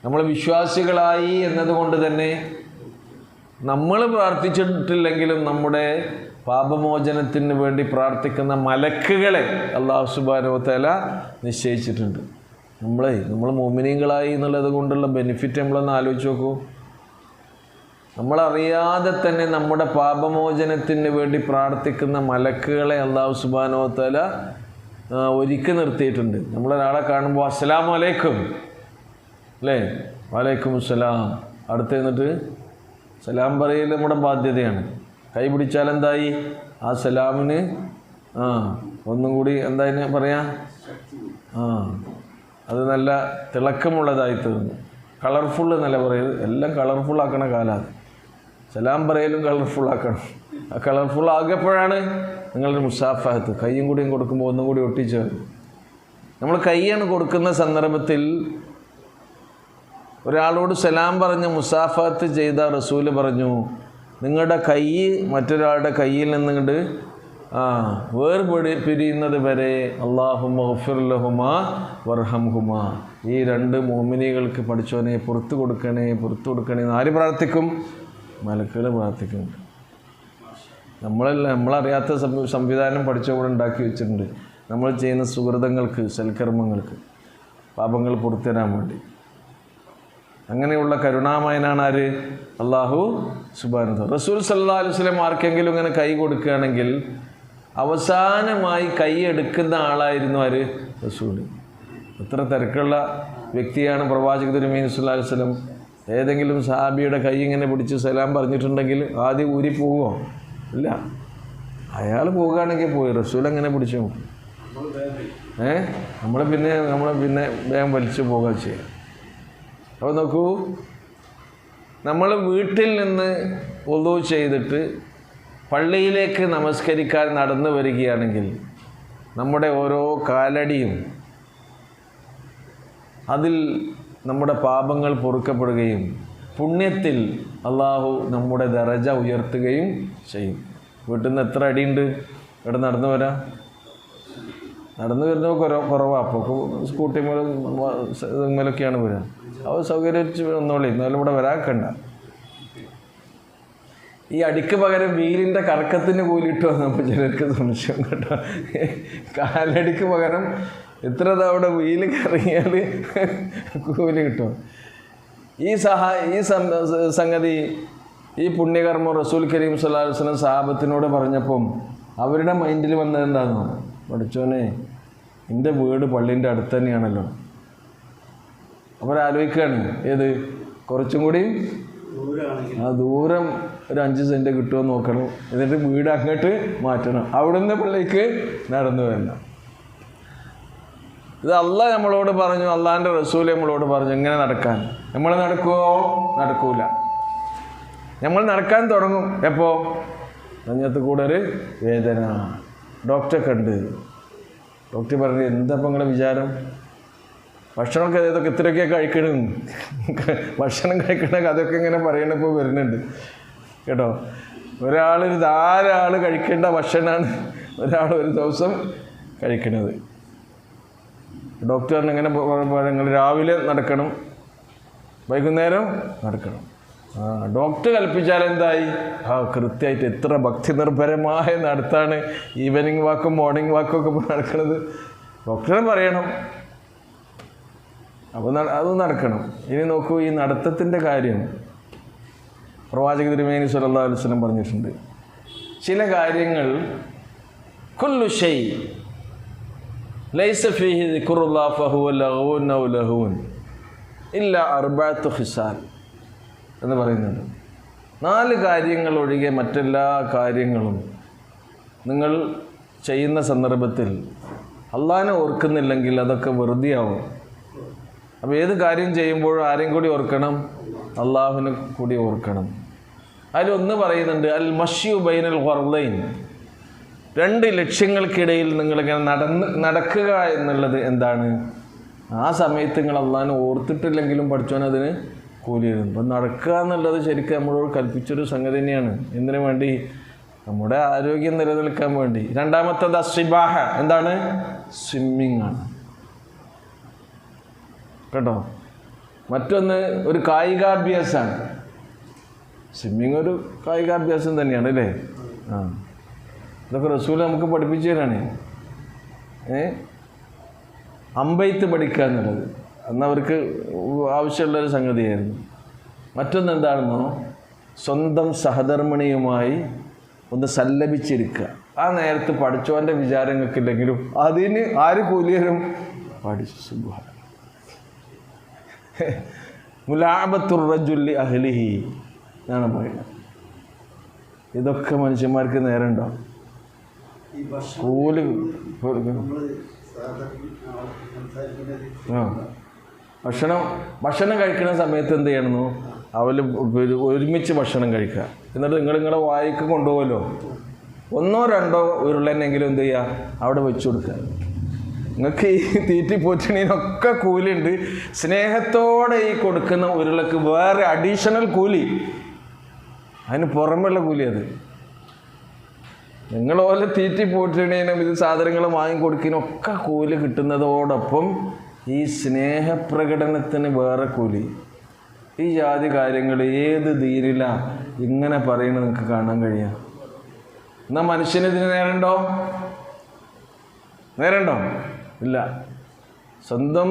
നമ്മൾ വിശ്വാസികളായി എന്നതുകൊണ്ട് തന്നെ നമ്മൾ പ്രാർത്ഥിച്ചിട്ടില്ലെങ്കിലും നമ്മുടെ പാപമോചനത്തിന് വേണ്ടി പ്രാർത്ഥിക്കുന്ന മലക്കുകളെ അല്ലാഹു സുബ്ഹാനഹു വ തആല നിശ്ചയിച്ചിട്ടുണ്ട്. നമ്മൾ മുഅ്മിനീങ്ങളായി എന്നുള്ളത് കൊണ്ടുള്ള ബെനിഫിറ്റ് നമ്മളൊന്ന് ആലോചിച്ച് നോക്കൂ. നമ്മളറിയാതെ തന്നെ നമ്മുടെ പാപമോചനത്തിന് വേണ്ടി പ്രാർത്ഥിക്കുന്ന മലക്കുകളെ അല്ലാഹു സുബ്ഹാനഹു വ തആല ഒരുക്കി നിർത്തിയിട്ടുണ്ട്. നമ്മളൊരാളെ കാണുമ്പോൾ അസ്സലാമു അലൈക്കും അല്ലേ, വലൈക്കും അസ്സലാം, അടുത്ത് നിന്നിട്ട് സലാം പറയൽ നമ്മുടെ ബാധ്യതയാണ്. കൈ പിടിച്ചാൽ എന്തായി? ആ സലാമിന് ഒന്നും കൂടി എന്താ പറയാ, അത് നല്ല തിളക്കമുള്ളതായി തീർന്നു. കളർഫുൾ എന്നല്ല പറയുന്നത്, എല്ലാം കളർഫുള്ളാക്കണ കാലമാണ്. സലാം പറയലും കളർഫുള്ളാക്കണം. ആ കളർഫുൾ ആകപ്പോഴാണ് നിങ്ങളുടെ മുസാഫഹത്ത്, കയ്യും കൂടിയും കൊടുക്കുമ്പോൾ ഒന്നും കൂടി ഒട്ടിച്ച്. നമ്മൾ കയ്യാണ് കൊടുക്കുന്ന സന്ദർഭത്തിൽ ഒരാളോട് സലാം പറഞ്ഞ് മുസാഫഹത്ത് ചെയ്ത റസൂല് പറഞ്ഞു, നിങ്ങളുടെ കൈ മറ്റൊരാളുടെ കയ്യിൽ നിന്നിങ്ങോട്ട് പിരിയുന്നത് വരെ അല്ലാഹുമ്മ ഗഫിർ ലഹുമാ വർഹംഹുമാ, ഈ രണ്ട് മുഅ്മിനീകൾക്ക് പഠിച്ചോനെ പുറത്തു കൊടുക്കണേ എന്ന് ആര് പ്രാർത്ഥിക്കും? മലക്കുകൾ പ്രാർത്ഥിക്കുന്നുണ്ട്. നമ്മളറിയാത്ത സംവിധാനം പഠിച്ചവിടെ ഉണ്ടാക്കി വെച്ചിട്ടുണ്ട്. നമ്മൾ ചെയ്യുന്ന സുഹൃതങ്ങൾക്ക്, സൽക്കർമ്മങ്ങൾക്ക്, പാപങ്ങൾ പുറത്തുതരാൻ വേണ്ടി. അങ്ങനെയുള്ള കരുണാമയനാണ് ആര്? അല്ലാഹു സുബ്ഹാനഹു വ തആല. റസൂൽ സല്ലല്ലാഹു അലൈഹി വസല്ലം ആർക്കെങ്കിലും ഇങ്ങനെ കൈ കൊടുക്കുകയാണെങ്കിൽ അവസാനമായി കൈ എടുക്കുന്ന ആളായിരുന്നു ആര്? റസൂൽ. എത്ര തിരക്കുള്ള വ്യക്തിയാണ് പ്രവാചക തിരുമേനി സല്ലല്ലാഹു അലൈഹി വസല്ലം. ഏതെങ്കിലും സഹാബിയുടെ കൈ ഇങ്ങനെ പിടിച്ച് സലാം പറഞ്ഞിട്ടുണ്ടെങ്കിൽ ആദ്യം ഊരി പോവുമോ? ഇല്ല. അയാൾ പോവുകയാണെങ്കിൽ പോയി. റസൂൽ അങ്ങനെ പിടിച്ചു നോക്കും. നമ്മളെ പിന്നെ വേഗം വലിച്ചു പോകുക ചെയ്യാം. അപ്പോൾ നോക്കൂ, നമ്മൾ വീട്ടിൽ നിന്ന് വുളൂ ചെയ്തിട്ട് പള്ളിയിലേക്ക് നമസ്കരിക്കാൻ നടന്നു വരികയാണെങ്കിൽ നമ്മുടെ ഓരോ കാലടിയും അതിൽ നമ്മുടെ പാപങ്ങൾ പൊറുക്കപ്പെടുകയും പുണ്യത്തിൽ അള്ളാഹു നമ്മുടെ ദറജ ഉയർത്തുകയും ചെയ്യും. വീട്ടിൽ നിന്ന് എത്ര അടിയുണ്ട്? ഇവിടെ നടന്നു വരാം. നടന്നു വരുന്നത് കുറവാണ്. അപ്പോൾ സ്കൂട്ടി മേലൊക്കെയാണ് വരിക. അവ സൗകര്യച്ച് വന്നോളി, എന്നാലും ഇവിടെ വരാക്കണ്ട. ഈ അടിക്ക് പകരം വീലിൻ്റെ കറക്കത്തിന് കൂലിയിട്ട് വന്നപ്പോൾ ചിലർക്ക് സംശയം കേട്ടോ. കാലടിക്ക് പകരം എത്ര തവണ വീല് കറങ്ങിയാൽ കൂലി കിട്ടും. ഈ സംഗതി, ഈ പുണ്യകർമ്മം റസൂൽ കരീം സല്ലല്ലാഹു അലൈഹി വസല്ലം സഹാബത്തിനോട് പറഞ്ഞപ്പം അവരുടെ മൈൻഡിൽ വന്നത് എന്താണെന്നോ? പഠിച്ചോനെ, എൻ്റെ വീട് പള്ളീൻ്റെ അടുത്ത് തന്നെയാണല്ലോ. അപ്പോൾ ആലോചിക്കുകയാണ് ഏത് കുറച്ചും കൂടി ദൂരം ഒരു 5 സെൻറ്റ് കിട്ടുമോ നോക്കണം. എന്നിട്ട് വീട് അങ്ങോട്ട് മാറ്റണം. അവിടുന്ന് പള്ളിക്ക് നടന്നു വരണം. ഇത് അള്ളാഹ് നമ്മളോട് പറഞ്ഞു, അള്ളാഹിൻ്റെ റസൂൽ നമ്മളോട് പറഞ്ഞു ഇങ്ങനെ നടക്കാൻ. നമ്മൾ നടക്കുമോ? നടക്കൂല. നമ്മൾ നടക്കാൻ തുടങ്ങും എപ്പോൾ? നെഞ്ഞത്ത് കൂടെ ഒരു വേദന. ഡോക്ടറെ കണ്ട് ഡോക്ടർ പറഞ്ഞു എന്താ ഇപ്പം നിങ്ങളുടെ വിചാരം? ഭക്ഷണമൊക്കെ ഇതൊക്കെ ഇത്രയൊക്കെ കഴിക്കണം, ഭക്ഷണം കഴിക്കണ അതൊക്കെ ഇങ്ങനെ പറയണിപ്പോൾ വരുന്നുണ്ട് കേട്ടോ. ധാരാൾ കഴിക്കേണ്ട ഭക്ഷണമാണ് ഒരാൾ ഒരു ദിവസം കഴിക്കുന്നത്. ഡോക്ടറിന് എങ്ങനെ നിങ്ങൾ രാവിലെ നടക്കണം, വൈകുന്നേരം നടക്കണം. ഡോക്ടർ കൽപ്പിച്ചാൽ എന്തായി? കൃത്യമായിട്ട് എത്ര ഭക്തി നിർഭരമായ നടത്താണ് ഈവനിങ് വാക്കും മോർണിംഗ് വാക്കും ഒക്കെ നടക്കുന്നത്. ഡോക്ടറെ പറയണം, അപ്പോൾ അത് നടക്കണം. ഇനി നോക്കൂ, ഈ നടത്തത്തിൻ്റെ കാര്യം പ്രവാചക തിരുമേനി സ്വല്ലല്ലാഹു അലൈഹി വസല്ലം പറഞ്ഞിട്ടുണ്ട്. ചില കാര്യങ്ങൾ കുല്ലു ഷൈ ലൈസ ഫീഹി ദിക്റുല്ലാഹി ഫഹുവ ലഗ്വുൻ ഔ ലഹ്വുൻ ഇല്ലാ അർബഅത്തു ഖിസാൽ എന്ന് പറയുന്നുണ്ട്. 4 കാര്യങ്ങൾ ഒഴികെ മറ്റെല്ലാ കാര്യങ്ങളും നിങ്ങൾ ചെയ്യുന്ന സന്ദർഭത്തിൽ അള്ളാഹിനെ ഓർക്കുന്നില്ലെങ്കിൽ അതൊക്കെ വെറുതെയാവും. അപ്പോൾ ഏത് കാര്യം ചെയ്യുമ്പോഴും ആരെയും കൂടി ഓർക്കണം? അള്ളാഹുവിനെ കൂടി ഓർക്കണം. അതിലൊന്ന് പറയുന്നുണ്ട്, അൽ മശ്യു ബൈനൽ ഖർദൈൻ, 2 ലക്ഷ്യങ്ങൾക്കിടയിൽ നിങ്ങളിങ്ങനെ നടക്കുക എന്നുള്ളത് എന്താണ്? ആ സമയത്ത് നിങ്ങൾ അള്ളാഹിനെ ഓർത്തിട്ടില്ലെങ്കിലും പഠിച്ചോൻ അതിന് കൂലി തരും. അപ്പം നടക്കുക എന്നുള്ളത് ശരിക്കും നമ്മളോട് കൽപ്പിച്ചൊരു സംഗതി തന്നെയാണ്. എന്തിനു വേണ്ടി? നമ്മുടെ ആരോഗ്യം നിലനിൽക്കാൻ വേണ്ടി. രണ്ടാമത്തത് അസ്വിബാഹ, എന്താണ്? സ്വിമ്മിങ് ആണ് കേട്ടോ. മറ്റൊന്ന് ഒരു കായികാഭ്യാസമാണ്. സ്വിമ്മിങ് ഒരു കായികാഭ്യാസം തന്നെയാണ് അല്ലേ? ഇതൊക്കെ റസൂൽ നമുക്ക് പഠിപ്പിച്ചു തരാണ്. അമ്പെയ്ത്ത് പഠിക്കുക എന്നുള്ളത് അന്ന് അവർക്ക് ആവശ്യമുള്ളൊരു സംഗതിയായിരുന്നു. മറ്റൊന്ന് എന്താണെന്നോ, സ്വന്തം സഹധർമ്മിണിയുമായി ഒന്ന് സല്ലപിച്ചിരിക്കുക. ആ നേരത്ത് പഠിച്ചവൻ്റെ വിചാരങ്ങൾക്കില്ലെങ്കിലും അതിന് ആര് കൂലി തരും? പഠിച്ചു. സുബ്ഹാൻ മുലാബത്തുർ റജുലി അഹ്ലിഹി എന്നാണ് പറയുന്നത്. ഇതൊക്കെ മനുഷ്യന്മാർക്ക് നേരമുണ്ടോ? കൂലി ഭക്ഷണം കഴിക്കുന്ന സമയത്ത് എന്ത് ചെയ്യണമെന്നോ, ഒരുമിച്ച് ഭക്ഷണം കഴിക്കുക. എന്നിട്ട് നിങ്ങളുടെ വായിക്ക് കൊണ്ടുപോകല്ലോ, 1-2 ഉരുളനെങ്കിലും എന്ത് ചെയ്യുക, അവിടെ വെച്ചു കൊടുക്കുക. നിങ്ങൾക്ക് ഈ തീറ്റി പോറ്റണീനൊക്കെ കൂലിയുണ്ട്. സ്നേഹത്തോടെ ഈ കൊടുക്കുന്ന ഉരുളക്ക് വേറെ അഡീഷണൽ കൂലി, അതിന് പുറമെയുള്ള കൂലി. അത് നിങ്ങൾ പോലെ തീറ്റി പോറ്റണീനും ഇത് സാധനങ്ങൾ വാങ്ങിക്കൊടുക്കുന്നതിനൊക്കെ കൂലി കിട്ടുന്നതോടൊപ്പം ഈ സ്നേഹപ്രകടനത്തിന് വേറെ കൂലി. ഈ ജാതി കാര്യങ്ങൾ ഏത് ദീനിലാണ് ഇങ്ങനെ പറയുന്നത് നിങ്ങൾക്ക് കാണാൻ കഴിയാം? എന്നാൽ മനുഷ്യന് ഇതിന് നേരമുണ്ടോ? നേരമുണ്ടോ? ഇല്ല. സ്വന്തം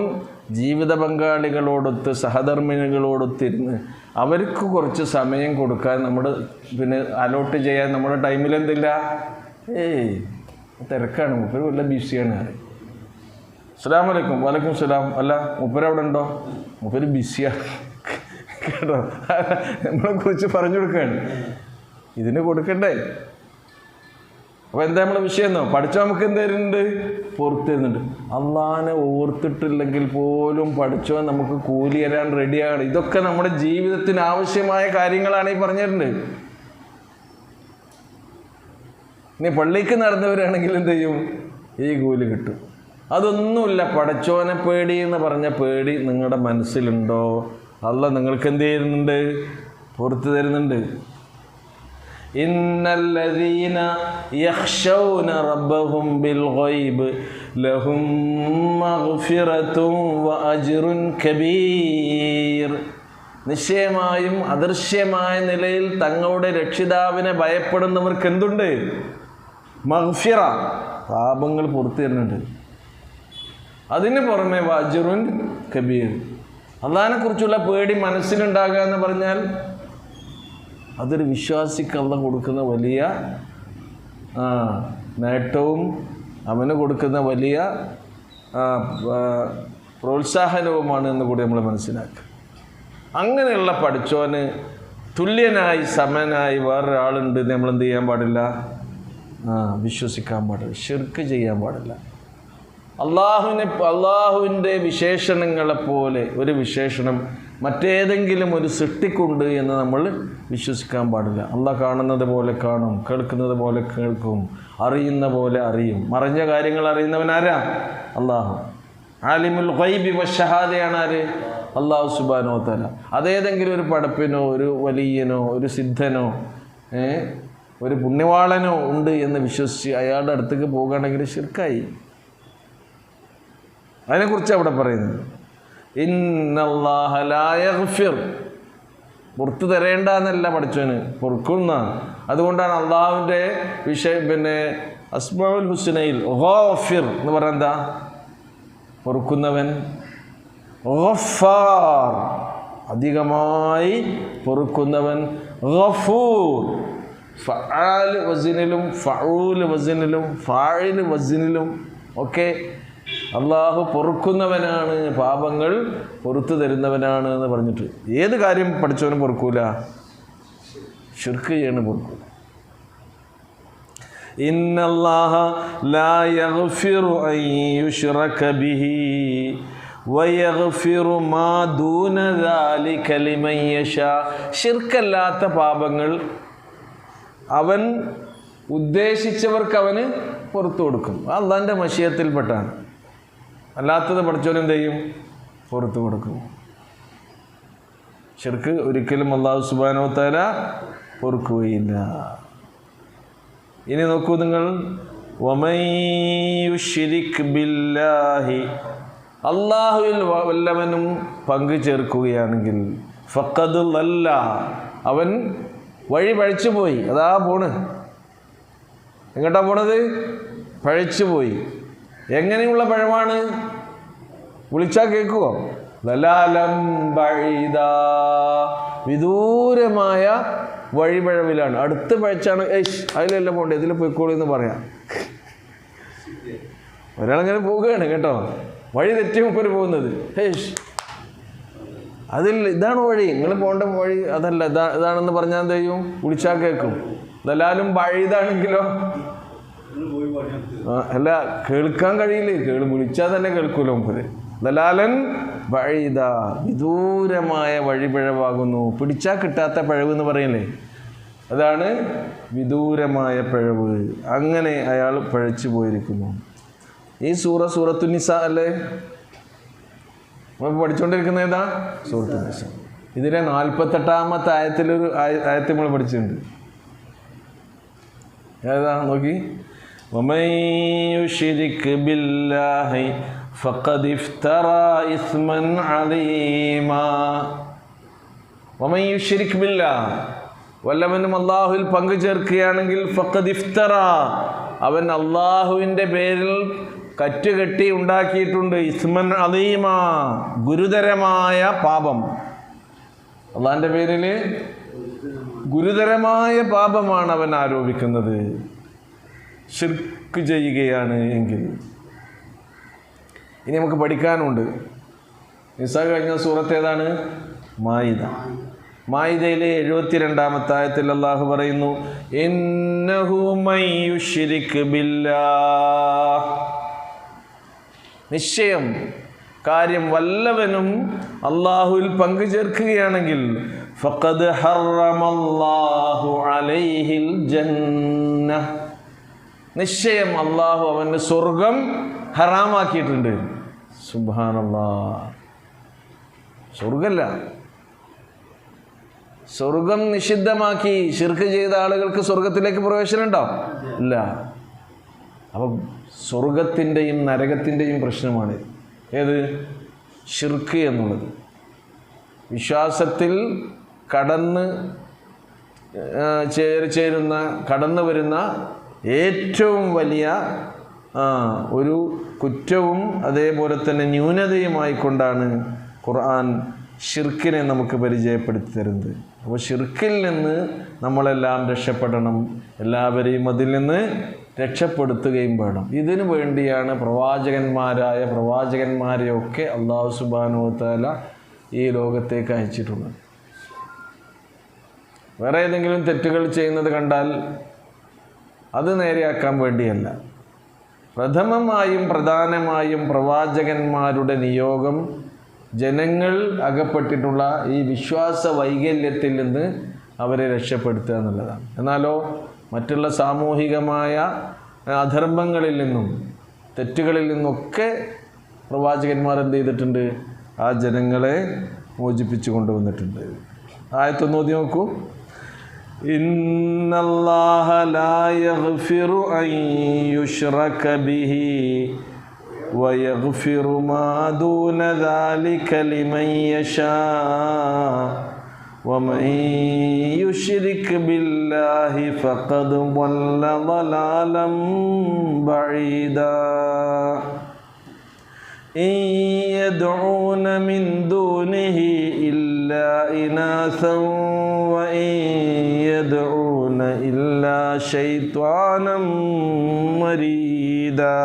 ജീവിത പങ്കാളികളോടൊത്ത് സഹധർമ്മിണികളോടൊത്തിരുന്ന് അവർക്ക് കുറച്ച് സമയം കൊടുക്കാൻ നമ്മുടെ അലോട്ട് ചെയ്യാൻ നമ്മുടെ ടൈമിൽ എന്തില്ല? തിരക്കാണ്, മൂപ്പര് വല്ല ബിസിയാണ്. അസ്സലാമു അലൈക്കും. വലൈക്കും സലാം. അല്ല മൂപ്പര് അവിടെ ഉണ്ടോ? മൂപ്പര് ബിസിയാണ് കേട്ടോ. നമ്മളെ കുറിച്ച് പറഞ്ഞു കൊടുക്കുകയാണ്, ഇതിന് കൊടുക്കണ്ടേ? അപ്പോൾ എന്താ നമ്മളെ വിഷയം എന്നോ? പഠിച്ച നമുക്ക് എന്ത് തരുന്നുണ്ട്? പുറത്ത് തരുന്നുണ്ട്. അള്ളാഹിനെ ഓർത്തിട്ടില്ലെങ്കിൽ പോലും പഠിച്ചവൻ നമുക്ക് കൂലി തരാൻ റെഡിയാണ്. ഇതൊക്കെ നമ്മുടെ ജീവിതത്തിന് ആവശ്യമായ കാര്യങ്ങളാണ് ഈ പറഞ്ഞിട്ടുണ്ട്. ഇനി പള്ളിക്ക് നടന്നവരാണെങ്കിൽ എന്ത് ചെയ്യും? ഈ കൂലി കിട്ടും. അതൊന്നുമില്ല. പടച്ചോനെ പേടി എന്ന് പറഞ്ഞ പേടി നിങ്ങളുടെ മനസ്സിലുണ്ടോ? അള്ളാഹ് നിങ്ങൾക്ക് എന്ത് ചെയ്യുന്നുണ്ട്? പുറത്ത് തരുന്നുണ്ട്. ഇന്നല്ലദീന യഖ്ശൗന റബ്ബഹും ബിൽ ഗൈബ് ലഹും മഗ്ഫിറത്തും വഅജ്റുൻ കബീർ. നിശ്ചയമായും അദൃശ്യമായ നിലയിൽ തങ്ങളുടെ രക്ഷിതാവിനെ ഭയപ്പെടുന്നവർക്ക് എന്തുണ്ട്? മഗ്ഫിറ, പാപങ്ങൾ പുറത്തു തരുന്നുണ്ട്. അതിന് പുറമെ വഅജ്റുൻ കബീർ, അള്ളാഹിനെ കുറിച്ചുള്ള പേടി മനസ്സിലുണ്ടാകുക എന്ന് പറഞ്ഞാൽ അതൊരു വിശ്വാസിക്ക് അള്ളാഹ് കൊടുക്കുന്ന വലിയ നേട്ടവും അവന് കൊടുക്കുന്ന വലിയ പ്രോത്സാഹനവുമാണ് എന്ന് കൂടി നമ്മൾ മനസ്സിലാക്കുക. അങ്ങനെയുള്ള പഠിച്ചോന് തുല്യനായി സമനായി വേറൊരാളുണ്ട് നമ്മൾ എന്ത് ചെയ്യാൻ പാടില്ല? വിശ്വസിക്കാൻ പാടില്ല, ശിർക്ക് ചെയ്യാൻ പാടില്ല. അള്ളാഹുവിൻ്റെ വിശേഷണങ്ങളെപ്പോലെ ഒരു വിശേഷണം മറ്റേതെങ്കിലും ഒരു സൃഷ്ടിക്കുണ്ട് എന്ന് നമ്മൾ വിശ്വസിക്കാൻ പാടില്ല. അള്ളാഹ് കാണുന്നത് പോലെ കാണും, കേൾക്കുന്നത് പോലെ കേൾക്കും, അറിയുന്ന പോലെ അറിയും. മറഞ്ഞ കാര്യങ്ങൾ അറിയുന്നവൻ ആരാ? അള്ളാഹു. ആലിമുൽ ഗൈബി വശഹാദയാണ് ആര്? അള്ളാഹു സുബ്ഹാനഹു വ തആല. അതേതെങ്കിലും ഒരു പടപ്പിനോ ഒരു വലിയനോ ഒരു സിദ്ധനോ ഒരു പുണ്യവാളനോ ഉണ്ട് എന്ന് വിശ്വസിച്ച് അയാളുടെ അടുത്തേക്ക് പോകുകയാണെങ്കിൽ ശിർക്കായി. അതിനെക്കുറിച്ച് അവിടെ പറയുന്നത് ഇന്നല്ലാഹ ലാ യഗ്ഫിർ, പുറത്തു തരേണ്ട എന്നല്ല പഠിച്ചവന്, പൊറുക്കുന്ന. അതുകൊണ്ടാണ് അള്ളാഹുവിൻ്റെ അസ്മാഉൽ ഹുസ്നയിൽ ഗാഫിർ എന്ന് പറഞ്ഞാൽ എന്താ? പൊറുക്കുന്നവൻ. ഗഫാർ, അധികമായി പൊറുക്കുന്നവൻ. ഗഫൂർ, ഫആൽ വസിനിലും ഫഊൽ വസിനിലും ഫാഇൽ വസിനിലും ഒക്കെ അള്ളാഹു പൊറുക്കുന്നവനാണ്, പാപങ്ങൾ പൊറുത്തു തരുന്നവനാണ് എന്ന് പറഞ്ഞിട്ട് ഏത് കാര്യം പഠിച്ചവനും പൊറുക്കൂല? ശിർക്ക് ചെയ്യണം പൊറുക്കൂല. ഇന്നല്ലാഹ ലാ യഗ്ഫിറു അൻ യുശ്റക ബിഹി വയഗ്ഫിറു മാ ദൂന ദാലിക ലിമൻ യശാ. ശിർക്കല്ലാത്ത പാപങ്ങൾ അവൻ ഉദ്ദേശിച്ചവർക്ക് അവന് പുറത്തു കൊടുക്കും. അള്ളാഹിൻ്റെ മശിയത്തിൽപ്പെട്ടാണ്. അല്ലാത്തത് പഠിച്ചവൻ എന്ത് ചെയ്യും? പുറത്തു കൊടുക്കും. ശിർക്ക് ഒരിക്കലും അല്ലാഹു സുബ്ഹാനഹു വ തആല പൊറുക്കുകയില്ല. ഇനി നോക്കൂ നിങ്ങൾ, വമൻ യുശ്രിക് ബില്ലാഹി, അള്ളാഹുവിൽ വല്ലവനും പങ്കു ചേർക്കുകയാണെങ്കിൽ ഫഖദ് ളല്ല, അവൻ വഴി പഴിച്ചുപോയി. അതാ പോണ്. എങ്ങോട്ടാ പോണത്? പഴിച്ചുപോയി. എങ്ങനെയുള്ള പഴമാണ്? വിളിച്ചാൽ കേൾക്കുമോ? ദലാലം ബഈദാ, വിദൂരമായ വഴിപഴവിലാണ്. അടുത്ത് പഴിച്ചാണ് അതിലെല്ലാം പോണ്ടേ, ഇതിൽ പോയിക്കോളൂ എന്ന് പറയാം. ഒരാളങ്ങനെ പോവുകയാണ് കേട്ടോ, വഴി തെറ്റി മുപ്പര് പോകുന്നത്. അതിൽ ഇതാണ് വഴി, നിങ്ങൾ പോകേണ്ട വഴി അതല്ല, ഇതാണെന്ന് പറഞ്ഞാൽ എന്ത് ചെയ്യും? വിളിച്ചാൽ കേൾക്കും. ദലാലും ബഈദാണെങ്കിലോ അല്ല, കേൾക്കാൻ കഴിയില്ല. വിളിച്ചാൽ തന്നെ കേൾക്കൂലോ മുപ്പര്. ദലാലൻ ബഈദ, വിദൂരമായ വഴിപിഴവാകുന്നു. പിടിച്ചാൽ കിട്ടാത്ത പിഴവ് എന്ന് പറയല്ലേ, അതാണ് വിദൂരമായ പിഴവ്. അങ്ങനെ അയാൾ പഴിച്ചു പോയിരിക്കുന്നു. ഈ സൂറത്തുൻ നിസാ അല്ലേ നമ്മൾ പഠിച്ചുകൊണ്ടിരിക്കുന്ന? ഏതാ? സൂറത്തുൻ നിസാ. ഇതിലെ 48-ാമത്തെ ആയത്തിലൊരു ആയത്ത് നമ്മൾ പഠിച്ചിട്ടുണ്ട്. ഏതാ നോക്കി? വമൻ യുശ്രിക് ബില്ലാഹി ഫഖദ് ഇഫ്തറാ ഇസ്മൻ അലീമാ. വമൻ യുശ്രിക് ബില്ലാഹ്, വല്ലവനും അള്ളാഹുവിൽ പങ്കു ചേർക്കുകയാണെങ്കിൽ ഫഖദ് ഇഫ്തറാ, അവൻ അള്ളാഹുവിൻ്റെ പേരിൽ കറ്റുകെട്ടി ഉണ്ടാക്കിയിട്ടുണ്ട്. ഇസ്മൻ അലീമാ, ഗുരുതരമായ പാപം. അള്ളാഹിൻ്റെ പേരിൽ ഗുരുതരമായ പാപമാണ് അവൻ ആരോപിക്കുന്നത്, ശിർക്ക് ചെയ്യുകയാണ് എങ്കിൽ. ഇനി നമുക്ക് പഠിക്കാനുണ്ട്. നിസാ കഴിഞ്ഞ സൂറത്ത് ഏതാണ്? മായിദ. മായിദയിലെ 72-ാമത്തെ ആയത്തിൽ അല്ലാഹു പറയുന്നു, ഇന്നഹു മൻ യുശ്രിക് ബില്ലാഹ്, നിശ്ചയം കാര്യം വല്ലവനും അള്ളാഹുവിൽ പങ്കു ചേർക്കുകയാണെങ്കിൽ ഫഖദ് ഹറമല്ലാഹു അലൈഹിൽ ജന്ന, നിശ്ചയം അള്ളാഹു അവന് സ്വർഗം ഹറാമാക്കിയിട്ടുണ്ട്. സുബ്ഹാനല്ലാഹ്, സ്വർഗല്ല, സ്വർഗം നിഷിദ്ധമാക്കി. ശിർക്ക് ചെയ്ത ആളുകൾക്ക് സ്വർഗത്തിലേക്ക് പ്രവേശനം ഉണ്ടോ? ഇല്ല. അപ്പം സ്വർഗത്തിൻ്റെയും നരകത്തിൻ്റെയും പ്രശ്നമാണ് ഏത്? ശിർക്ക് എന്നുള്ളത്. വിശ്വാസത്തിൽ കടന്നു വരുന്ന ഏറ്റവും വലിയ ഒരു കുറ്റവും അതേപോലെ തന്നെ ന്യൂനതയുമായിക്കൊണ്ടാണ് ഖുർആൻ ഷിർക്കിനെ നമുക്ക് പരിചയപ്പെടുത്തി തരുന്നത്. അപ്പോൾ ഷിർക്കിൽ നിന്ന് നമ്മളെല്ലാം രക്ഷപ്പെടണം, എല്ലാവരെയും അതിൽ നിന്ന് രക്ഷപ്പെടുത്തുകയും വേണം. ഇതിനു വേണ്ടിയാണ് പ്രവാചകന്മാരെയൊക്കെ അല്ലാഹു സുബ്ഹാനഹു വ തആല ഈ ലോകത്തേക്ക് അയച്ചിട്ടുള്ളത്. വേറെ ഏതെങ്കിലും തെറ്റുകൾ ചെയ്യുന്നത് കണ്ടാൽ അത് നേരെയാക്കാൻ വേണ്ടിയല്ല. പ്രധാനമായും പ്രവാചകന്മാരുടെ നിയോഗം ജനങ്ങൾ അകപ്പെട്ടിട്ടുള്ള ഈ വിശ്വാസ വൈകല്യത്തിൽ നിന്ന് അവരെ രക്ഷപ്പെടുത്തുക എന്നുള്ളതാണ്. എന്നാലോ മറ്റുള്ള സാമൂഹികമായ അധർമ്മങ്ങളിൽ നിന്നും തെറ്റുകളിൽ നിന്നൊക്കെ പ്രവാചകന്മാർ എന്ത് ചെയ്തിട്ടുണ്ട്? ആ ജനങ്ങളെ മോചിപ്പിച്ചു കൊണ്ടുവന്നിട്ടുണ്ട്. ആയത്തൊന്ന് ഓതി നോക്കൂ. ഇന്നല്ലാഹ ലാ യഗ്ഫിറു അൻ യുശ്റക ബിഹി വയഗ്ഫിറു മാ ദൂന ദാലിക ലിമൻ യശാ ومن يشرك بالله فقد ضل ضلالا بعيدا إن يدعون من دونه إلا إناثا وإن يدعون إلا شيطانا مريدا.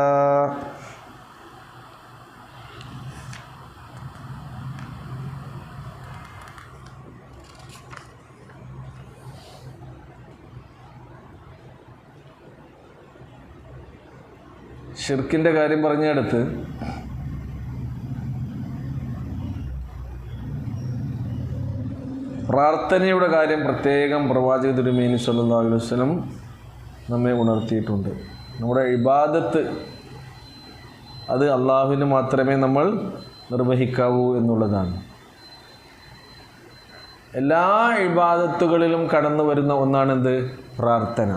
ഷിർക്കിൻ്റെ കാര്യം പറഞ്ഞെടുത്ത് പ്രാർത്ഥനയുടെ കാര്യം പ്രത്യേകം പ്രവാചക തിരുമേനി സ്വല്ലല്ലാഹു അലൈഹി വസല്ലം നമ്മെ ഉണർത്തിയിട്ടുണ്ട്. നമ്മുടെ ഇബാദത്ത് അത് അള്ളാഹുവിന് മാത്രമേ നമ്മൾ നിർവഹിക്കാവൂ എന്നുള്ളതാണ്. എല്ലാ ഇബാദത്തുകളിലും കടന്നു വരുന്ന ഒന്നാണെന്ത്? പ്രാർത്ഥന.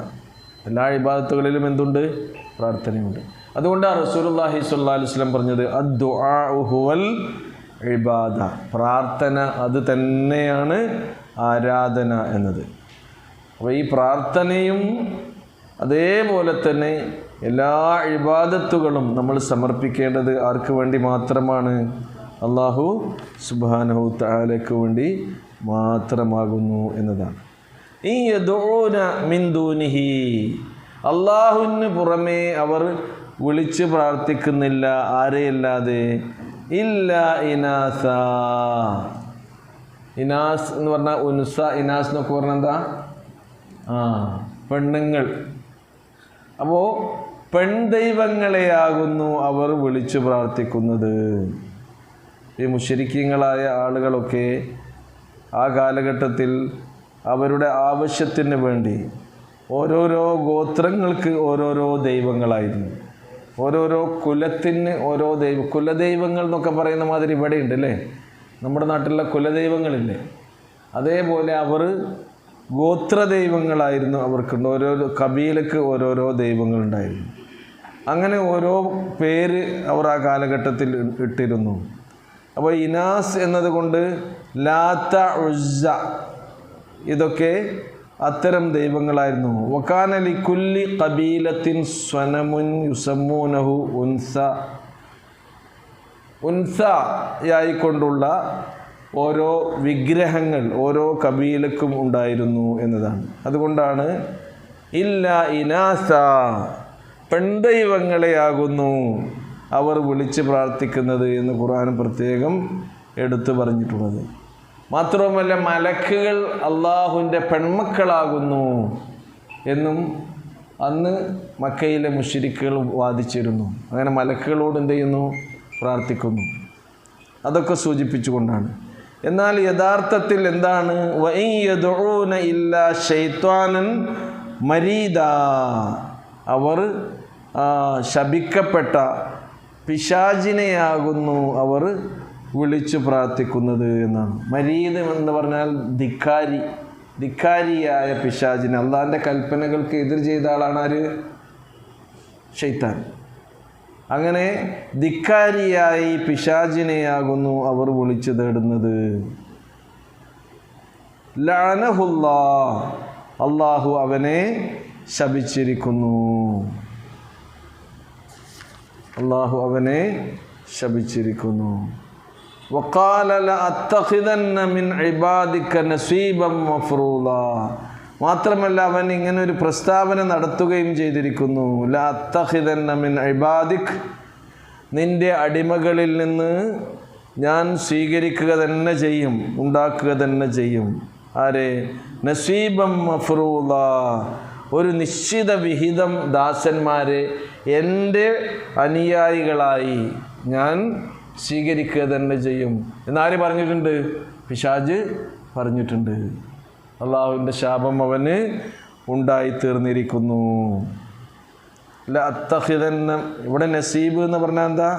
എല്ലാ ഇബാദത്തുകളിലും എന്തുണ്ട്? പ്രാർത്ഥനയുണ്ട്. അതുകൊണ്ടാണ് റസൂലുള്ളാഹി സ്വല്ലല്ലാഹു അലൈഹി വസല്ലം പറഞ്ഞത് അദ്ദുആഉ ഹുവൽ ഇബാദ. പ്രാർത്ഥന അത് തന്നെയാണ് ആരാധന എന്നത്. അപ്പോൾ ഈ പ്രാർത്ഥനയും അതേപോലെ തന്നെ എല്ലാ ഇബാദത്തുകളും നമ്മൾ സമർപ്പിക്കേണ്ടത് ആർക്ക് വേണ്ടി മാത്രമാണ്? അല്ലാഹു സുബ്ഹാനഹു തആലയ്ക്ക് വേണ്ടി മാത്രമാകുന്നു എന്നതാണ്. ഈ യദഊന മിൻ ദൂനിഹി, അല്ലാഹുവിന് പുറമേ അവർ വിളിച്ച് പ്രാർത്ഥിക്കുന്നില്ല. ആരെയല്ലാതെ? ഇല്ല ഇനാസ. ഇനാസ് എന്ന് പറഞ്ഞാൽ ഉൻസ, ഇനാസ് എന്നൊക്കെ പറഞ്ഞാൽ എന്താ? പെണ്ണുങ്ങൾ. അപ്പോൾ പെൺദൈവങ്ങളെയാകുന്നു അവർ വിളിച്ചു പ്രാർത്ഥിക്കുന്നത്. ഈ മുശ്രിക്കീങ്ങളായ ആളുകളൊക്കെ ആ കാലഘട്ടത്തിൽ അവരുടെ ആവശ്യത്തിന് വേണ്ടി ഓരോരോ ഗോത്രങ്ങൾക്ക് ഓരോരോ ദൈവങ്ങളായിരുന്നു. ഓരോരോ കുലത്തിന് ഓരോ കുലദൈവങ്ങൾ എന്നൊക്കെ പറയുന്ന മാതിരി ഇവിടെ ഉണ്ട് അല്ലേ? നമ്മുടെ നാട്ടിലുള്ള കുലദൈവങ്ങളില്ലേ? അതേപോലെ അവർ ഗോത്രദൈവങ്ങളായിരുന്നു. അവർക്കുണ്ട് ഓരോരോ കബീലക്ക് ഓരോരോ ദൈവങ്ങളുണ്ടായിരുന്നു. അങ്ങനെ ഓരോ പേര് അവർ ആ കാലഘട്ടത്തിൽ ഇട്ടിരുന്നു. അപ്പോൾ ഇനാസ് എന്നതുകൊണ്ട് ലാത്ത, ഉസ്സ ഇതൊക്കെ അത്തരം ദൈവങ്ങളായിരുന്നു. വകാന ലികുല്ലി ഖബീലത്തിൻ സ്വനമുൻ യുസമ്മൂനഹു ഉൻസ. ഉൻസയായിക്കൊണ്ടുള്ള ഓരോ വിഗ്രഹങ്ങൾ ഓരോ കബീലക്കും ഉണ്ടായിരുന്നു എന്നതാണ്. അതുകൊണ്ടാണ് ഇല്ല ഇനാസ, പെൺദൈവങ്ങളെയാകുന്നു അവർ വിളിച്ച് പ്രാർത്ഥിക്കുന്നത് എന്ന് ഖുർആൻ പ്രത്യേകം എടുത്തു പറഞ്ഞിട്ടുള്ളത്. മാത്രവുമല്ല മലക്കുകൾ അള്ളാഹുവിൻ്റെ പെൺമക്കളാകുന്നു എന്നും അന്ന് മക്കയിലെ മുശ്രിക്കുകൾ വാദിച്ചിരുന്നു. അങ്ങനെ മലക്കുകളോട് എന്ത് ചെയ്യുന്നു? പ്രാർത്ഥിക്കുന്നു. അതൊക്കെ സൂചിപ്പിച്ചുകൊണ്ടാണ്. എന്നാൽ യഥാർത്ഥത്തിൽ എന്താണ്? വഇൻ യദഊന ഇല്ലാ ശൈത്വാനൻ മരീദാ, അവർ ശപിക്കപ്പെട്ട പിശാചിനെയാകുന്നു അവർ വിളിച്ചു പ്രാർത്ഥിക്കുന്നത് എന്നാണ്. മരീദ് എന്ന് പറഞ്ഞാൽ ധിക്കാരിയായ പിശാചിനെ. അള്ളാഹിൻ്റെ കൽപ്പനകൾക്ക് എതിർ ചെയ്ത ആളാണ് ആര്? ശൈത്താൻ. അങ്ങനെ ധിക്കാരിയായി പിശാചിനെയാകുന്നു അവർ വിളിച്ചു തേടുന്നത്. ലഅനഹുല്ലാഹ്, അള്ളാഹു അവനെ ശപിച്ചിരിക്കുന്നു. അള്ളാഹു അവനെ ശപിച്ചിരിക്കുന്നു. വഖാല ലഅത്തഖിദന്ന മിൻ ഇബാദിക നസീബൻ മഫ്റൂള, മാത്രമല്ല അവൻ ഇങ്ങനെ ഒരു പ്രസ്താവന നടത്തുകയും ചെയ്തിരിക്കുന്നു, ലാ അത്തഖിദന്ന മിൻ ഇബാദിക്, നിന്റെ അടിമകളിൽ നിന്ന് ഞാൻ സ്വീകരിക്കുക തന്നെ ചെയ്യും, ഉണ്ടാക്കുക തന്നെ ചെയ്യും. ആരെ? നസീബം മഫ്റൂള, ഒരു നിശ്ചിത വിഹിതം ദാസന്മാരെ എൻ്റെ അനുയായികളായി ഞാൻ സ്വീകരിക്കുക തന്നെ ചെയ്യും എന്നാര് പറഞ്ഞിട്ടുണ്ട്? പിശാച് പറഞ്ഞിട്ടുണ്ട്. അള്ളാഹുവിൻ്റെ ശാപം അവന് ഉണ്ടായിത്തീർന്നിരിക്കുന്നു. ലഅത്തഖിദന്ന, ഇവിടെ നസീബ് എന്ന് പറഞ്ഞാൽ എന്താ?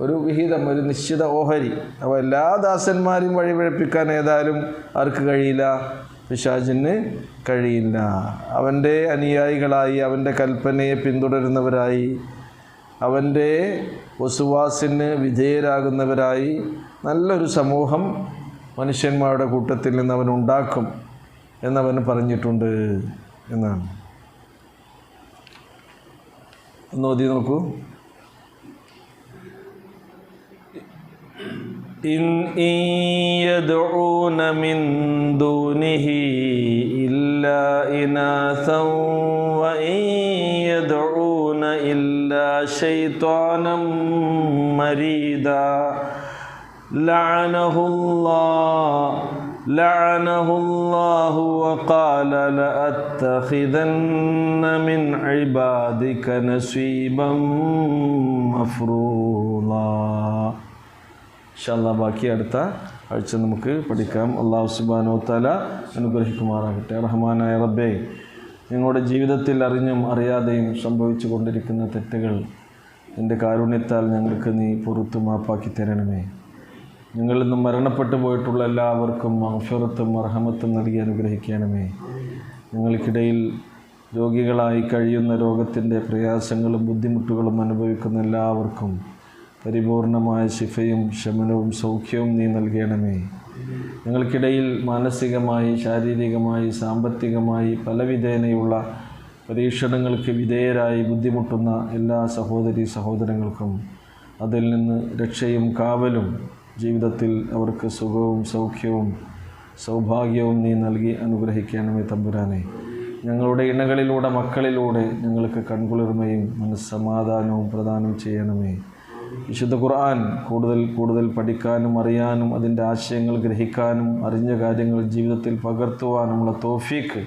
ഒരു വിഹിതം, ഒരു നിശ്ചിത ഓഹരി. അപ്പോൾ എല്ലാ ദാസന്മാരും വഴിപഴപ്പിക്കാൻ ഏതായാലും ആർക്ക് കഴിയില്ല? പിശാചിന് കഴിയില്ല. അവൻ്റെ അനുയായികളായി, അവൻ്റെ കൽപ്പനയെ പിന്തുടരുന്നവരായി, അവൻ്റെ വസുവാസിന് വിധേയരാകുന്നവരായി നല്ലൊരു സമൂഹം മനുഷ്യന്മാരുടെ കൂട്ടത്തിൽ നിന്ന് അവൻ ഉണ്ടാക്കും എന്നവൻ പറഞ്ഞിട്ടുണ്ട് എന്നാണ്. ഒന്ന് ഓതി നോക്കൂ. ഇൻ യദ്ഊന മിൻ ദൂനിഹി ഇല്ലാ ഇനാസൻ വ ഇൻ യദ്ഊന ഇല്ലാ ശൈത്വാനം മരീദാ ലഅനഹുല്ലാഹു വഖാല ലഅത്തഖിദന്ന മിൻ ഇബാദിക നസീബൻ മഫ്റൂളാ. ഇൻഷാ അല്ലാഹ് ബാക്കി അടുത്ത ആഴ്ച നമുക്ക് പഠിക്കാം. അല്ലാഹു സുബ്ഹാനഹു വ തആല അനുഗ്രഹിക്കുമാറാകട്ടെ. റഹ്മാനായ റബ്ബേ, ഞങ്ങളുടെ ജീവിതത്തിൽ അറിഞ്ഞും അറിയാതെയും സംഭവിച്ചു കൊണ്ടിരിക്കുന്ന തെറ്റുകൾ നിൻ്റെ കാരുണ്യത്താൽ ഞങ്ങൾക്ക് നീ പുറത്തു മാപ്പാക്കി തരണമേ. ഞങ്ങളിൽ നിന്നും മരണപ്പെട്ടു പോയിട്ടുള്ള എല്ലാവർക്കും മഗ്ഫിറത്തും റഹ്മത്തും നൽകി അനുഗ്രഹിക്കണമേ. ഞങ്ങൾക്കിടയിൽ രോഗികളായി കഴിയുന്ന രോഗത്തിൻ്റെ പ്രയാസങ്ങളും ബുദ്ധിമുട്ടുകളും അനുഭവിക്കുന്ന എല്ലാവർക്കും പരിപൂർണമായ ശിഫയും ശമനവും സൗഖ്യവും നീ നൽകണമേ. ഞങ്ങൾക്കിടയിൽ മാനസികമായി, ശാരീരികമായി, സാമ്പത്തികമായി പലവിധേനയുള്ള പരീക്ഷണങ്ങൾക്ക് വിധേയരായി ബുദ്ധിമുട്ടുന്ന എല്ലാ സഹോദരീ സഹോദരങ്ങൾക്കും അതിൽ നിന്ന് രക്ഷയും കാവലും, ജീവിതത്തിൽ അവർക്ക് സുഖവും സൗഖ്യവും സൗഭാഗ്യവും നീ നൽകി അനുഗ്രഹിക്കണമേ തമ്പുരാനെ. ഞങ്ങളുടെ ഇണകളിലൂടെ, മക്കളിലൂടെ ഞങ്ങൾക്ക് കൺകുളിർമയും മനസ്സമാധാനവും പ്രദാനം ചെയ്യണമേ. വിശുദ്ധ ഖുർആൻ കൂടുതൽ കൂടുതൽ പഠിക്കാനും അറിയാനും അതിൻ്റെ ആശയങ്ങൾ ഗ്രഹിക്കാനും അറിഞ്ഞ കാര്യങ്ങൾ ജീവിതത്തിൽ പകർത്തുവാനുമുള്ള തൗഫീഖ്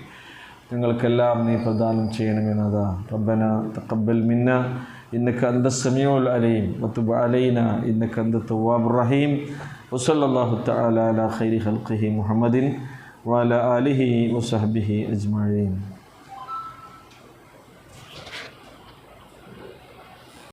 ഞങ്ങൾക്കെല്ലാം നീ പ്രദാനം ചെയ്യണമെന്നതാ. റബ്ബന തഖബ്ബൽ മിന്ന ഇന്നക അന്ത സമീഉൽ അലീം വതുബ് അലൈനാ ഇന്നക അന്ത തവ്വാബുർ റഹീം. വസല്ലല്ലാഹു തആല അലാ ഖൈരി ഖൽഖിഹി മുഹമ്മദിൻ വഅലാ ആലിഹി വസഹ്ബിഹി അജ്മഈൻ.